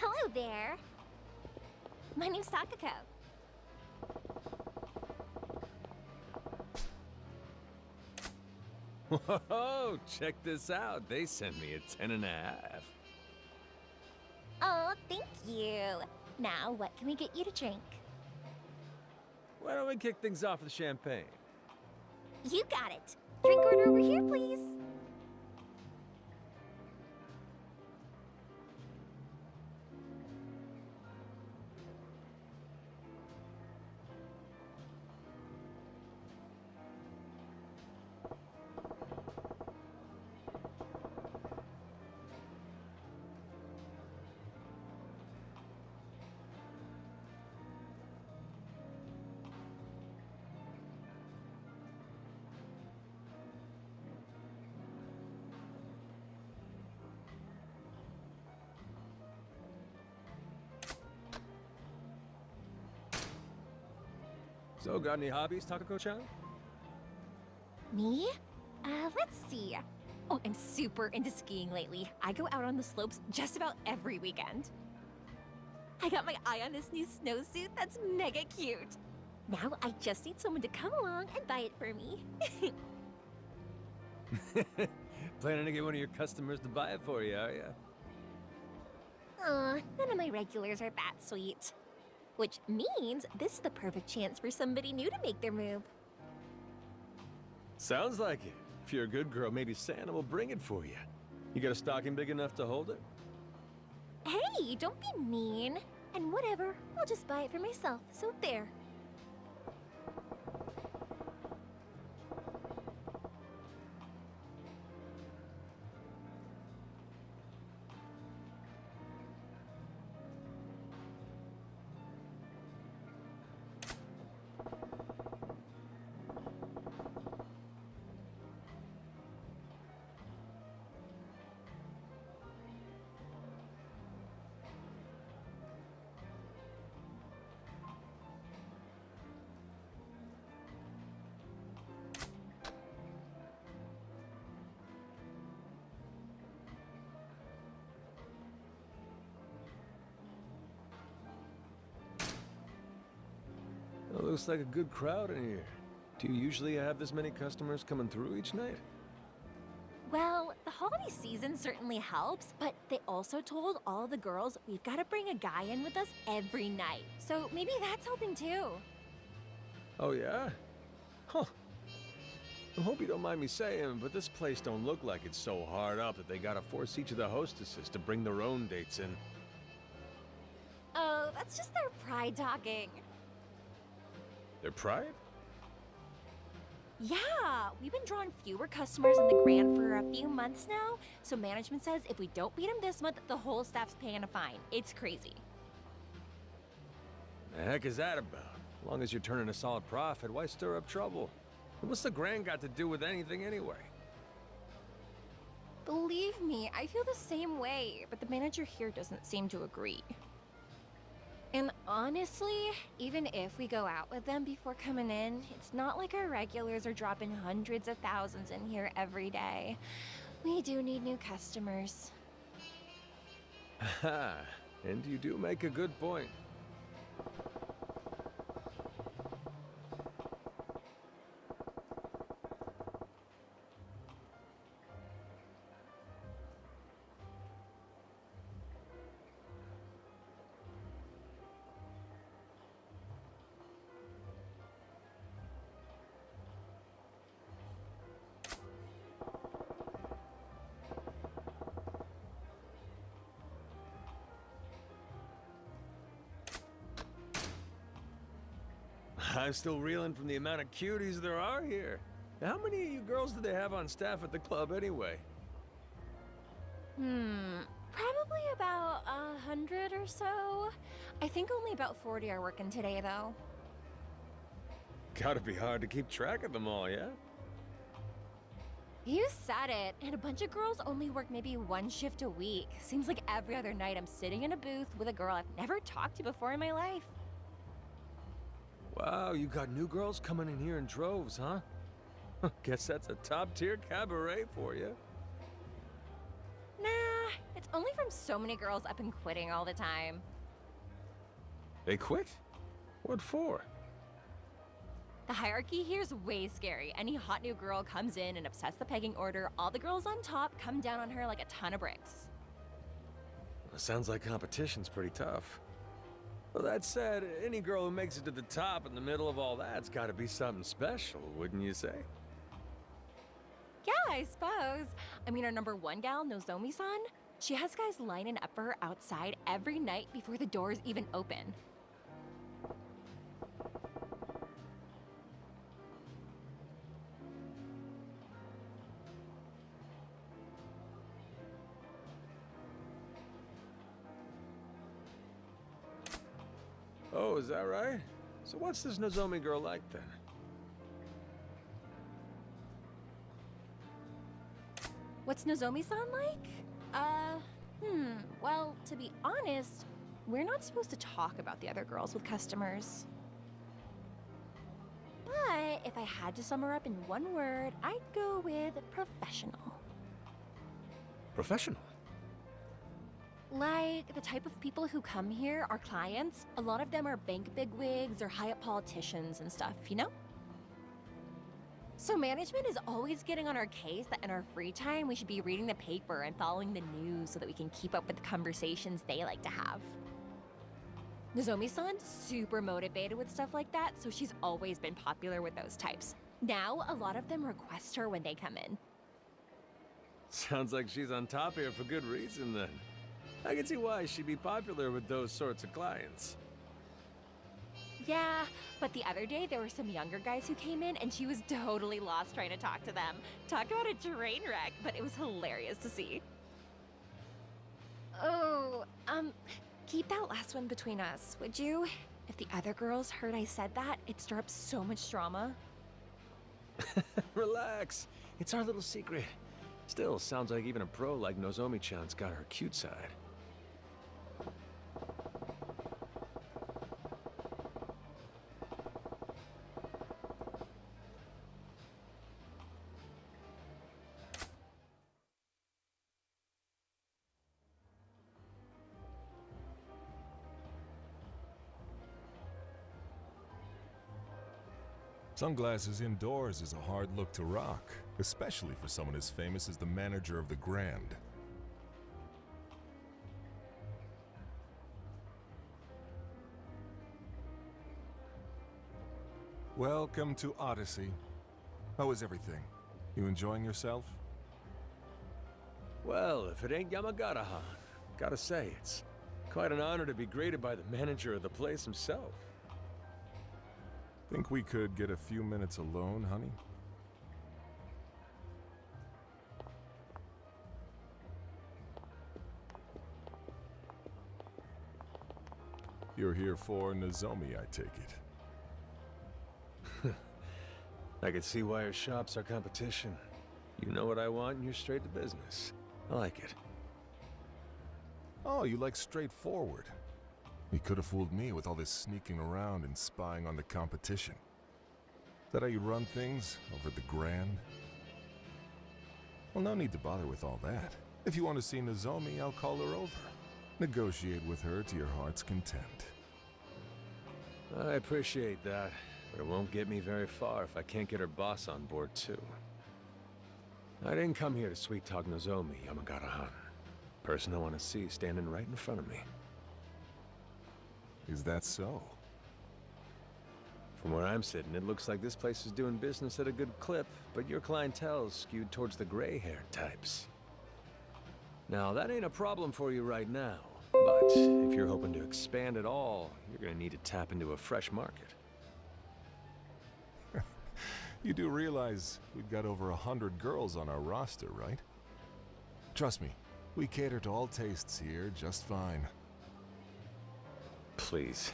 Hello there. My name's Takako. Whoa, check this out. They sent me a 10.5. Oh, thank you. Now, what can we get you to drink? Why don't we kick things off with champagne? You got it. Drink order over here, please. So, got any hobbies, Takako-chan? Me? Let's see. Oh, I'm super into skiing lately. I go out on the slopes just about every weekend. I got my eye on this new snowsuit that's mega cute. Now I just need someone to come along and buy it for me. Planning to get one of your customers to buy it for you, are ya? Aw, none of my regulars are that sweet. Which means this is the perfect chance for somebody new to make their move. Sounds like it. If you're a good girl, maybe Santa will bring it for you. You got a stocking big enough to hold it? Hey, don't be mean. And whatever, I'll just buy it for myself, so there. Well, looks like a good crowd in here. Do you usually have this many customers coming through each night? Well, the holiday season certainly helps, but they also told all the girls we've got to bring a guy in with us every night. So maybe that's helping too. Oh yeah? Huh. I hope you don't mind me saying, but this place don't look like it's so hard up that they gotta force each of the hostesses to bring their own dates in. Oh, that's just their pride talking. Their pride? Yeah, we've been drawing fewer customers in the Grand for a few months now, so management says if we don't beat them this month, the whole staff's paying a fine. It's crazy. The heck is that about? As long as you're turning a solid profit, why stir up trouble? And what's the Grand got to do with anything anyway? Believe me, I feel the same way, but the manager here doesn't seem to agree. And honestly, even if we go out with them before coming in, it's not like our regulars are dropping hundreds of thousands in here every day. We do need new customers. Haha, and you do make a good point. I'm still reeling from the amount of cuties there are here. How many of you girls do they have on staff at the club anyway? Probably about 100 or so. I think only about 40 are working today, though. Gotta be hard to keep track of them all, yeah? You said it, and a bunch of girls only work maybe one shift a week. Seems like every other night I'm sitting in a booth with a girl I've never talked to before in my life. Wow, you got new girls coming in here in droves, huh? Guess that's a top-tier cabaret for you. Nah, it's only from so many girls up and quitting all the time. They quit? What for? The hierarchy here's way scary. Any hot new girl comes in and upsets the pegging order, all the girls on top come down on her like a ton of bricks. Well, sounds like competition's pretty tough. Well, that said, any girl who makes it to the top in the middle of all that's gotta be something special, wouldn't you say? Yeah, I suppose. I mean, our number one gal, Nozomi-san, she has guys lining up for her outside every night before the doors even open. Oh, is that right? So what's this Nozomi girl like then? What's Nozomi-san like? Well, to be honest, we're not supposed to talk about the other girls with customers. But if I had to sum her up in one word, I'd go with professional. Professional? Like, the type of people who come here, our clients, a lot of them are bank bigwigs or high-up politicians and stuff, you know? So management is always getting on our case that in our free time, we should be reading the paper and following the news so that we can keep up with the conversations they like to have. Nozomi-san's super motivated with stuff like that, so she's always been popular with those types. Now, a lot of them request her when they come in. Sounds like she's on top here for good reason then. I can see why she'd be popular with those sorts of clients. Yeah, but the other day there were some younger guys who came in and she was totally lost trying to talk to them. Talk about a train wreck, but it was hilarious to see. Oh, keep that last one between us, would you? If the other girls heard I said that, it'd stir up so much drama. Relax. It's our little secret. Still, sounds like even a pro like Nozomi-chan's got her cute side. Sunglasses indoors is a hard look to rock, especially for someone as famous as the manager of the Grand. Welcome to Odyssey. How is everything? You enjoying yourself? Well, if it ain't Yamagata-han, gotta say, it's quite an honor to be greeted by the manager of the place himself. Think we could get a few minutes alone, honey? You're here for Nozomi, I take it. I could see why your shop's our competition. You know what I want and you're straight to business. I like it. Oh, you like straightforward. You could have fooled me with all this sneaking around and spying on the competition. Is that how you run things over at the Grand? Well, no need to bother with all that. If you want to see Nozomi, I'll call her over. Negotiate with her to your heart's content. I appreciate that, but it won't get me very far if I can't get her boss on board too. I didn't come here to sweet-talk Nozomi, Yamagata-han. Person I want to see standing right in front of me. Is that so? From where I'm sitting, it looks like this place is doing business at a good clip, but your clientele's skewed towards the gray-haired types. Now, that ain't a problem for you right now, but if you're hoping to expand at all, you're gonna need to tap into a fresh market. You do realize we've got over 100 girls on our roster, right? Trust me, we cater to all tastes here just fine. Please.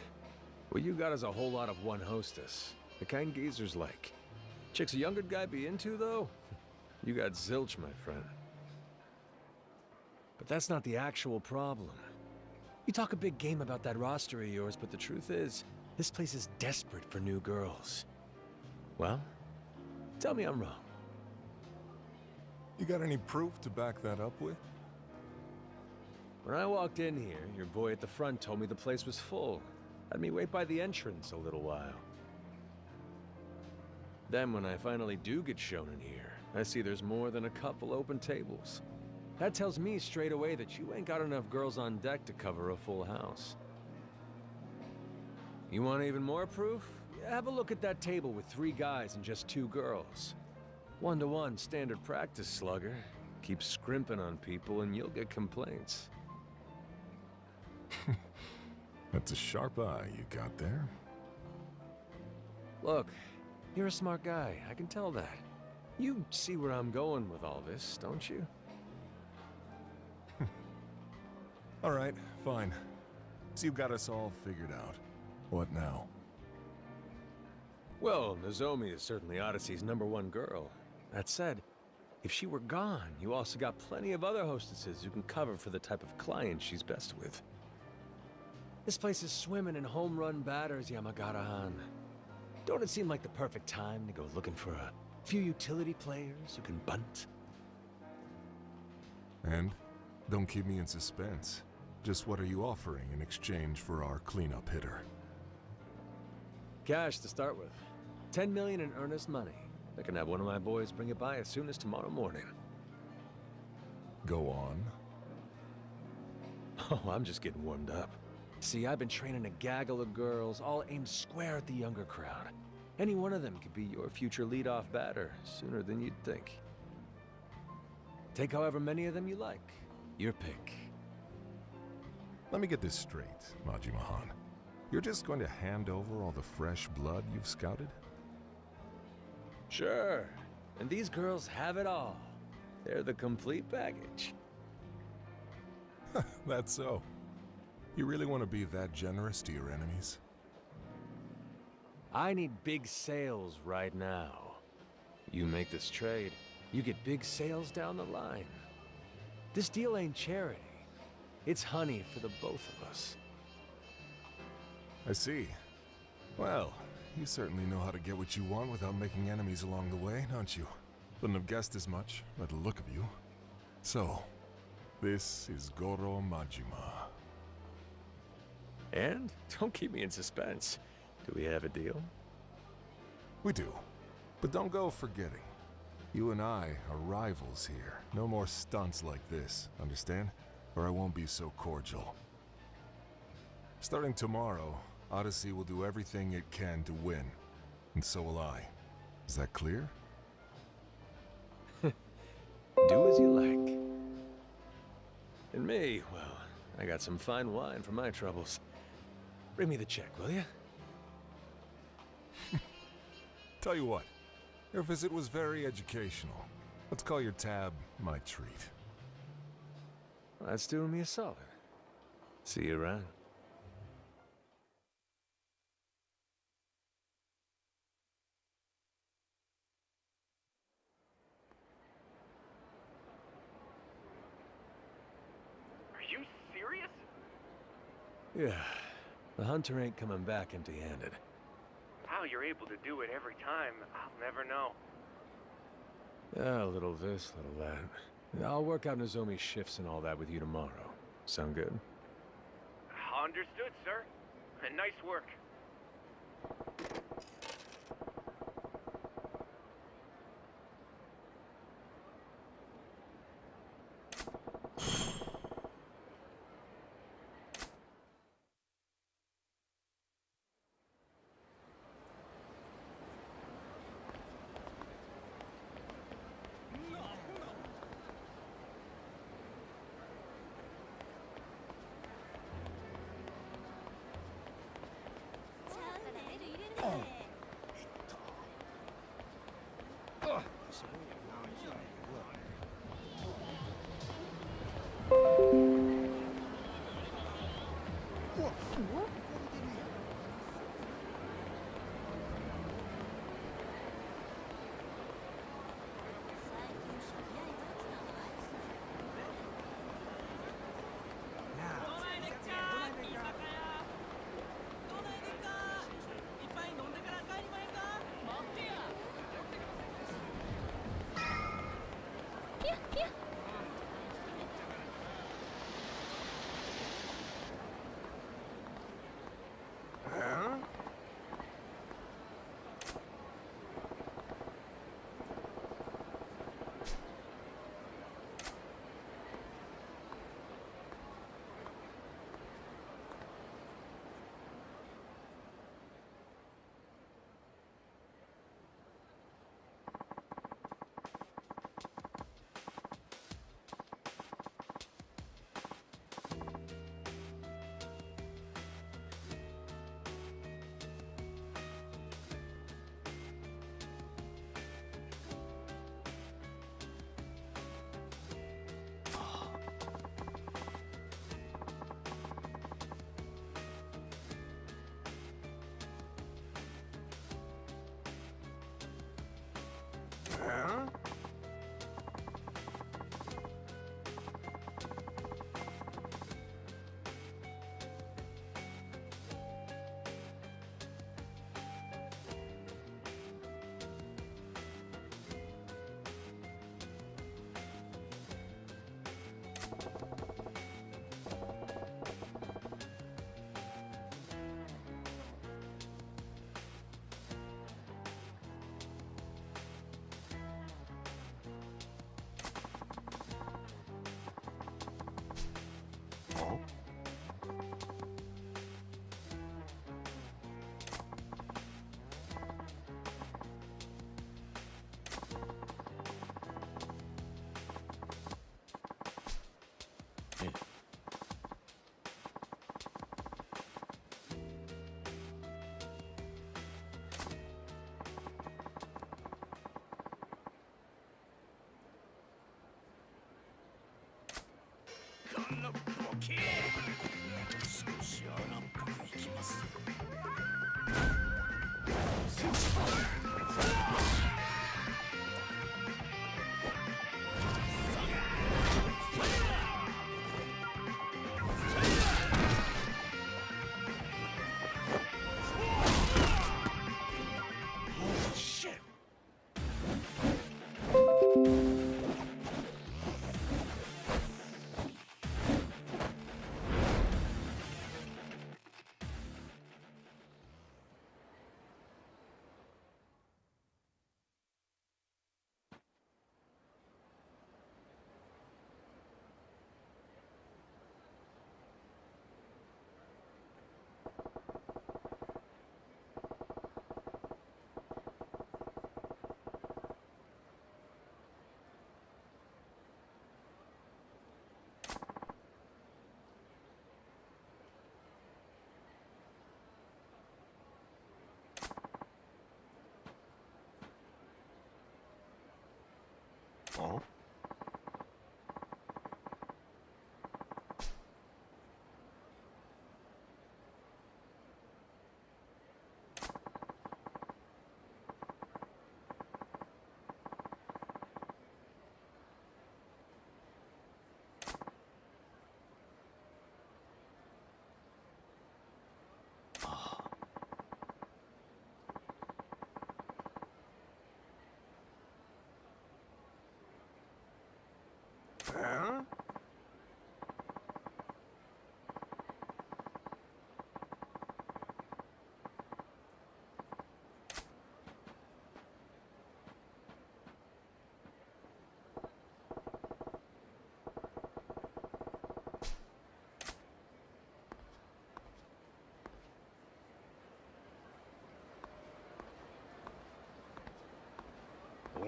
What you got is a whole lot of one hostess. The kind geezers like. Chicks a younger guy be into, though? You got zilch, my friend. But that's not the actual problem. You talk a big game about that roster of yours, but the truth is, this place is desperate for new girls. Well, tell me I'm wrong. You got any proof to back that up with? When I walked in here, your boy at the front told me the place was full. Had me wait by the entrance a little while. Then when I finally do get shown in here, I see there's more than a couple open tables. That tells me straight away that you ain't got enough girls on deck to cover a full house. You want even more proof? Yeah, have a look at that table with 3 guys and just 2 girls. 1-to-1 standard practice, slugger. Keep scrimping on people and you'll get complaints. That's a sharp eye you got there. Look, you're a smart guy, I can tell that. You see where I'm going with all this, don't you? All right, fine. So you got us all figured out. What now? Well, Nozomi is certainly Odyssey's #1 girl. That said, if she were gone, you also got plenty of other hostesses who can cover for the type of client she's best with. This place is swimming in home run batters, Yamagata-han. Don't it seem like the perfect time to go looking for a few utility players who can bunt? And? Don't keep me in suspense. Just what are you offering in exchange for our cleanup hitter? Cash to start with. 10 million in earnest money. I can have one of my boys bring it by as soon as tomorrow morning. Go on. Oh, I'm just getting warmed up. See, I've been training a gaggle of girls, all aimed square at the younger crowd. Any one of them could be your future leadoff batter sooner than you'd think. Take however many of them you like. Your pick. Let me get this straight, Majima-han. You're just going to hand over all the fresh blood you've scouted? Sure. And these girls have it all. They're the complete package. That's so. You really want to be that generous to your enemies? I need big sales right now. You make this trade, you get big sales down the line. This deal ain't charity. It's honey for the both of us. I see. Well, you certainly know how to get what you want without making enemies along the way, don't you? Wouldn't have guessed as much by the look of you. So, this is Goro Majima. And don't keep me in suspense. Do we have a deal? We do. But don't go forgetting. You and I are rivals here. No more stunts like this, understand? Or I won't be so cordial. Starting tomorrow, Odyssey will do everything it can to win. And so will I. Is that clear? Do as you like. And me, well, I got some fine wine for my troubles. Bring me the check, will you? Tell you what, your visit was very educational. Let's call your tab my treat. Well, that's doing me a solid. See you around. Are you serious? Yeah, the hunter ain't coming back empty-handed. How you're able to do it every time, I'll never know. Yeah, a little this, little that. I'll work out Nozomi's shifts and all that with you tomorrow. Sound good? Understood, sir. And nice work.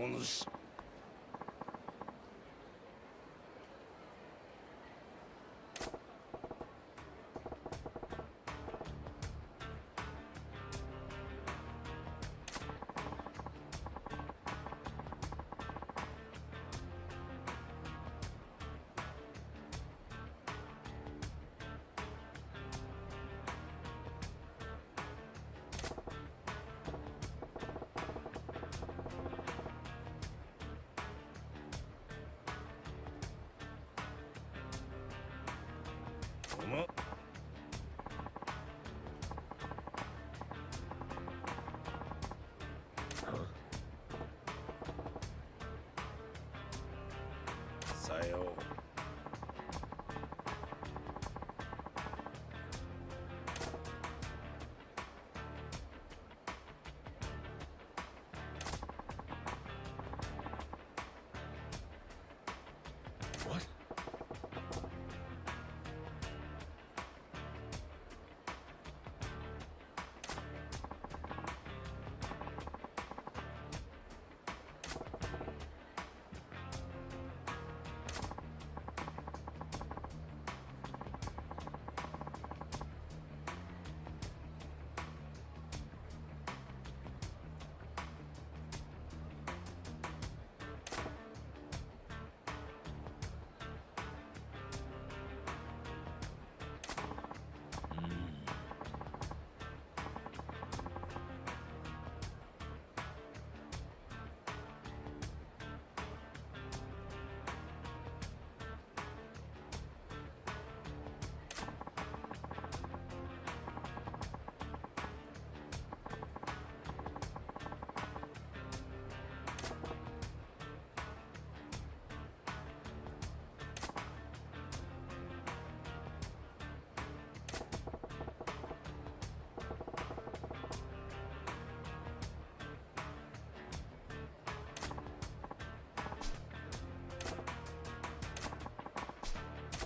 Jones. Sayo. What?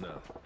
No.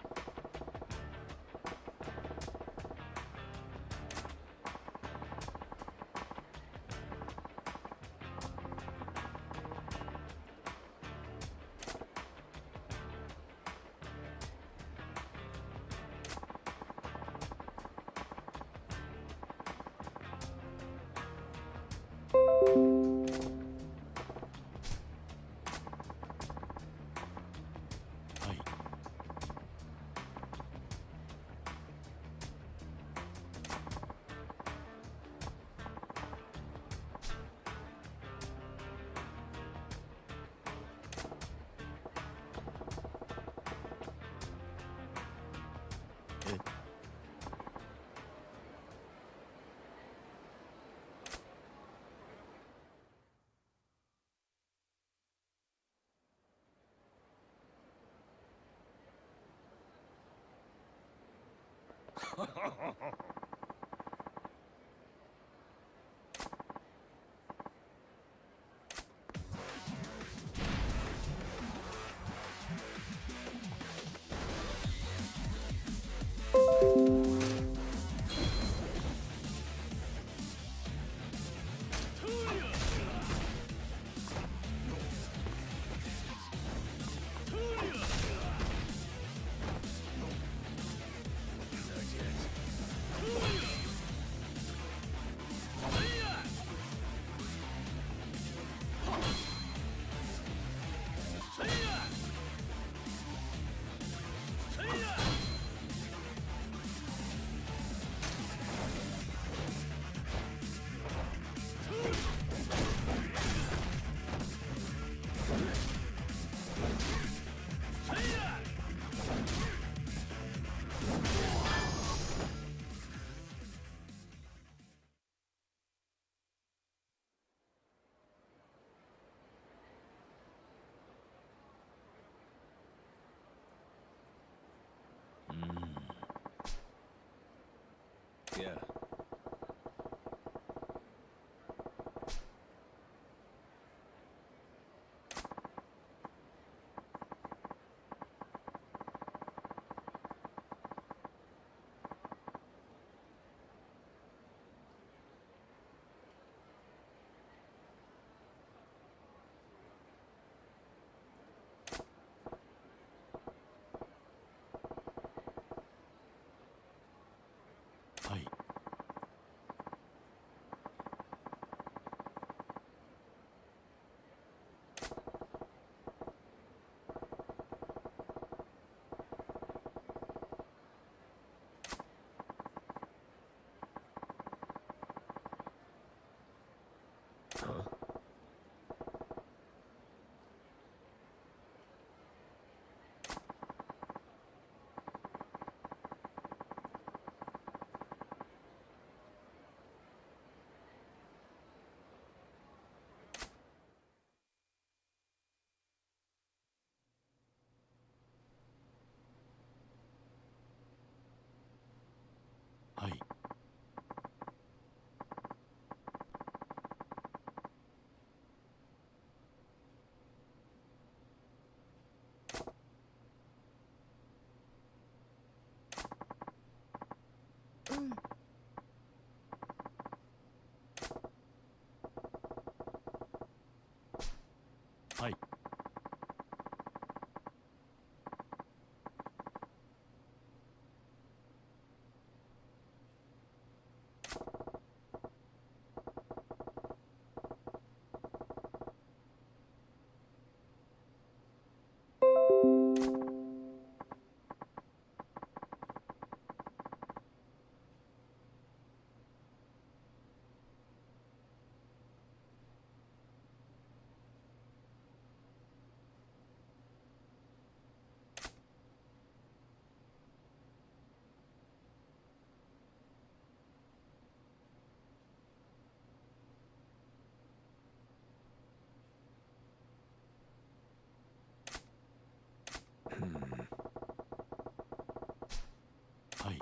Yeah. はい。はい。うん。はい。はい。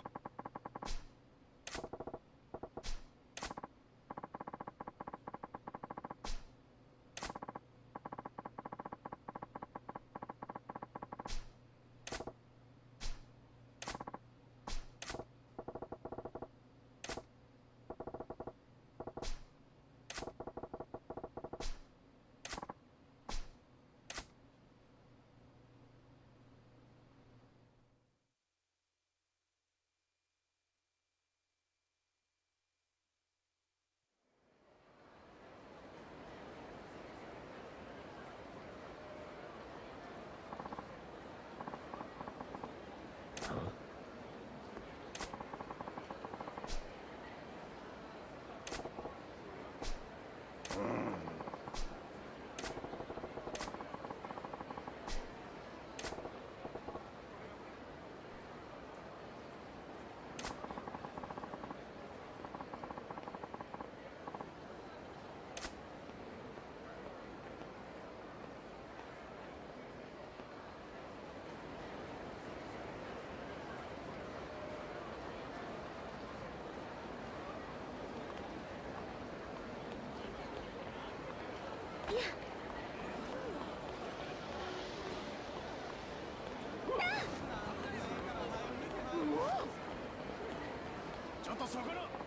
ちょっとそこの。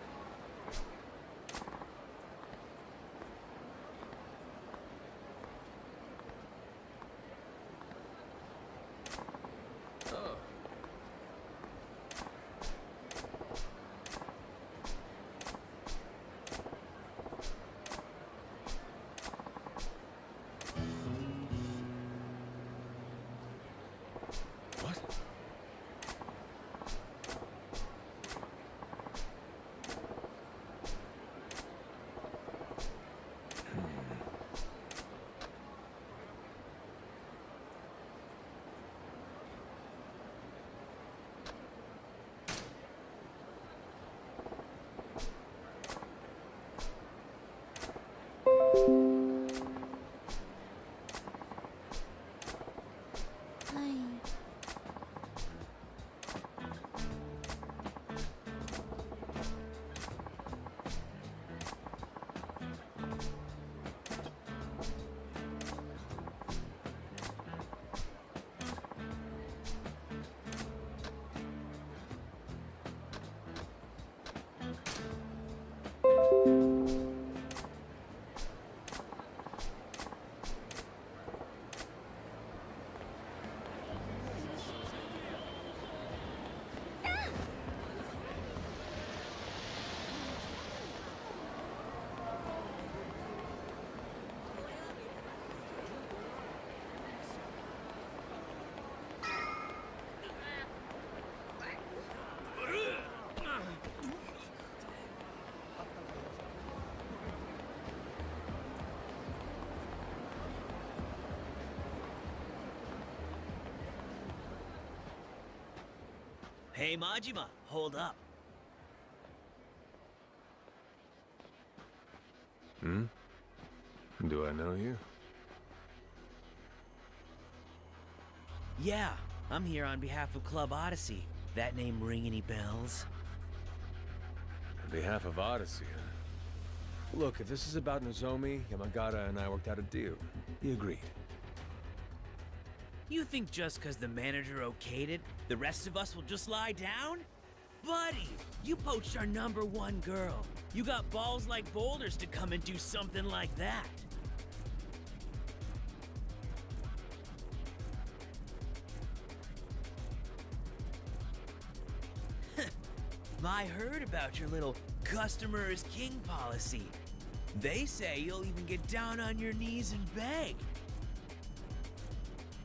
Hey, Majima, hold up. Hmm? Do I know you? Yeah, I'm here on behalf of Club Odyssey. That name ring any bells? On behalf of Odyssey, huh? Look, if this is about Nozomi, Yamagata and I worked out a deal. He agreed. You think just 'cause the manager okayed it, the rest of us will just lie down? Buddy, you poached our #1 girl. You got balls like boulders to come and do something like that. I heard about your little customer is king policy. They say you'll even get down on your knees and beg.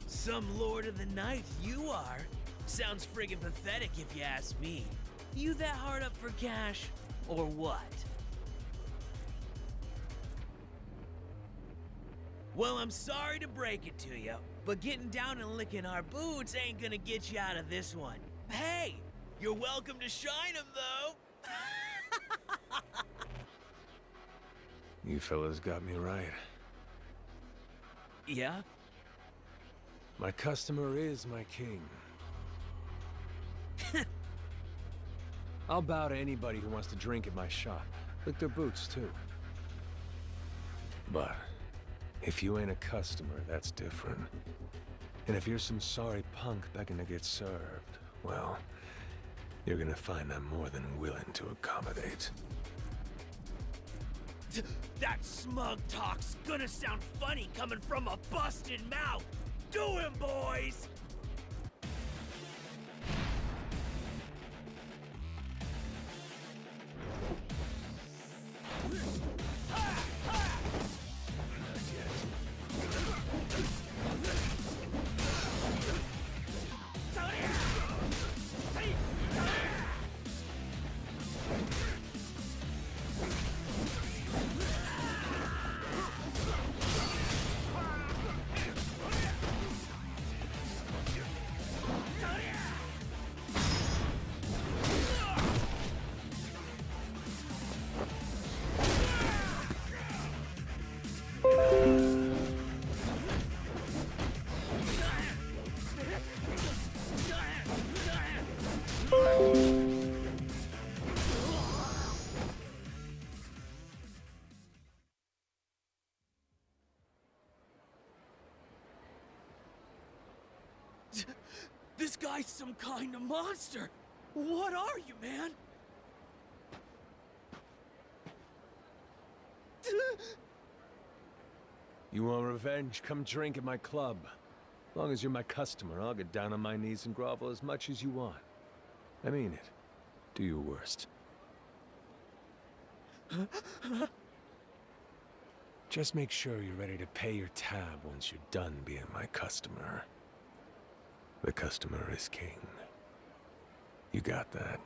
Some lord of the night you are. Sounds friggin' pathetic if you ask me. You that hard up for cash, or what? Well, I'm sorry to break it to you, but getting down and licking our boots ain't gonna get you out of this one. Hey, you're welcome to shine 'em, though. You fellas got me right. Yeah? My customer is my king. I'll bow to anybody who wants to drink at my shop. Lick their boots, too. But if you ain't a customer, that's different. And if you're some sorry punk begging to get served, well, you're gonna find I'm more than willing to accommodate. That smug talk's gonna sound funny coming from a busted mouth. Do him, boys! This guy's some kind of monster. What are you, man? You want revenge? Come drink at my club. As long as you're my customer, I'll get down on my knees and grovel as much as you want. I mean it. Do your worst. Just make sure you're ready to pay your tab once you're done being my customer. The customer is king. You got that?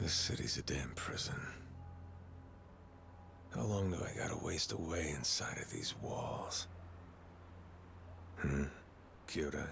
This city's a damn prison. How long do I gotta waste away inside of these walls? Kyota?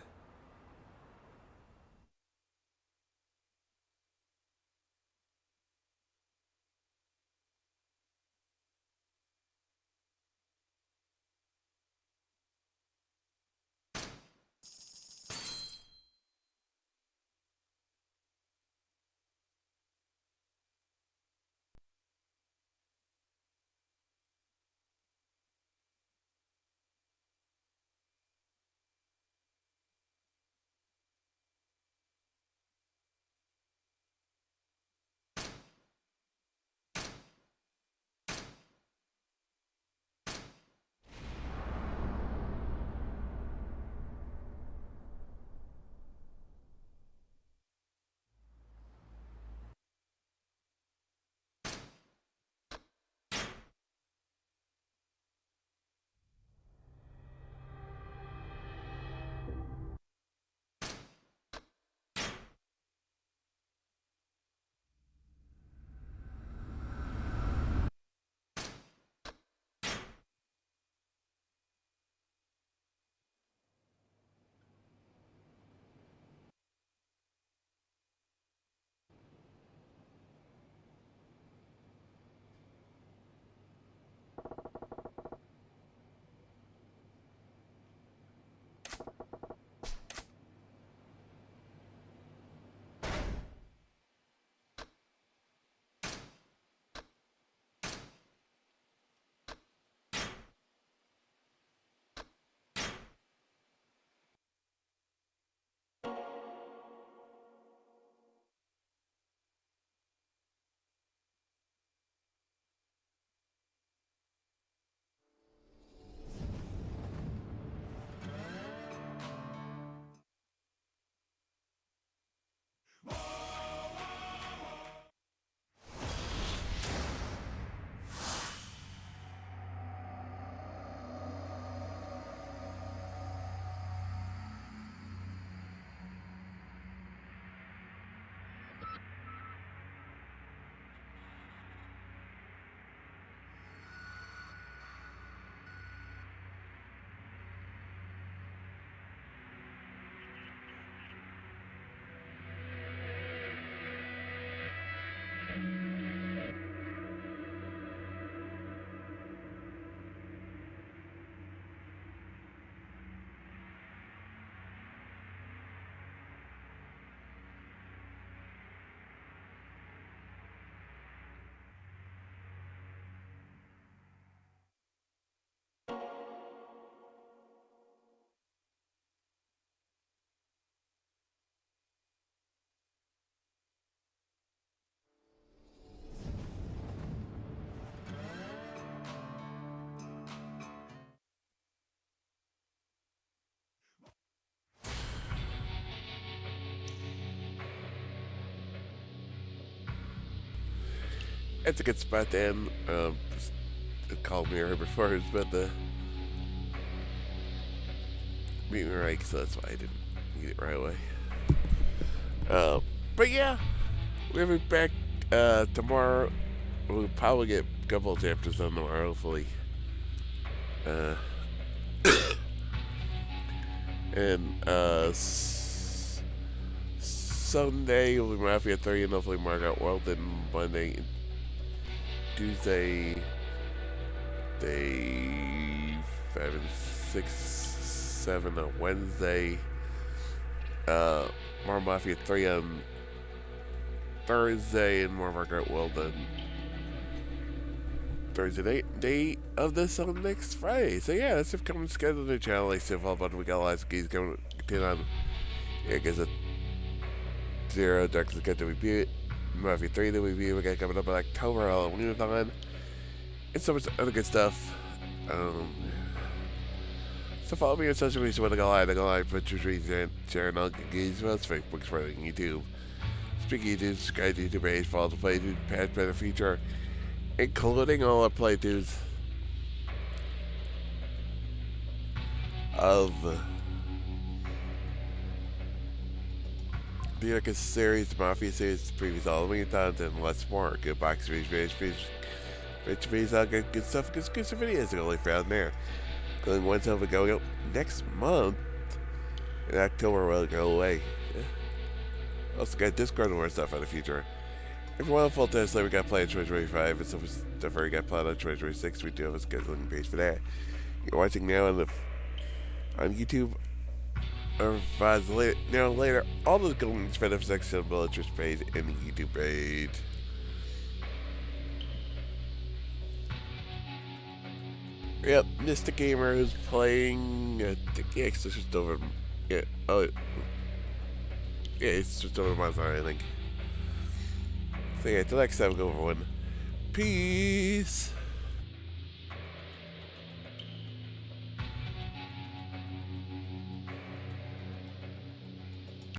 It's a good spot to end. It called me right before it was about to meet me right, so that's why I didn't get it right away. But yeah, we'll be back tomorrow. We'll probably get a couple of chapters done tomorrow, hopefully. And Sunday will be Mafia 3 and hopefully Margot World, and Monday, Tuesday, day 5 and 6, 7 on Wednesday, more Mafia 3 on Thursday, and more Margaret World on Thursday day of this on next Friday. So yeah, that's if coming schedule on the channel. Like so far, but we got lots of games coming on. Yeah, because it's 0 Dark Got to review it. Mafia 3 that we got coming up in October, Halloween on, and so much other good stuff. So follow me on social media with the Goliath, Pictures, and sharing all good games, well, it's Facebook, Twitter, YouTube. Speaking of YouTube, subscribe to YouTube page, follow the playthrough, past, better, future, including all our playthroughs of the Yakuza series, the Mafia series, the previous Halloween tons, and lots more. Good box all good stuff, exclusive videos are only found there. Going one over going up next month. In October, will go away. Also got Discord and more stuff in the future. If you want a full test, we got planned 2025, and some stuff already got planned on 2026. We do have a scheduling page for that. You're watching now on YouTube. Or later, all the links for the section of the Military's page and the YouTube page. Yep, Mr. Gamer who's playing. I think it's just over. Yeah, oh. Yeah, it's just over my side, I think. So yeah, till next time, go everyone. Peace.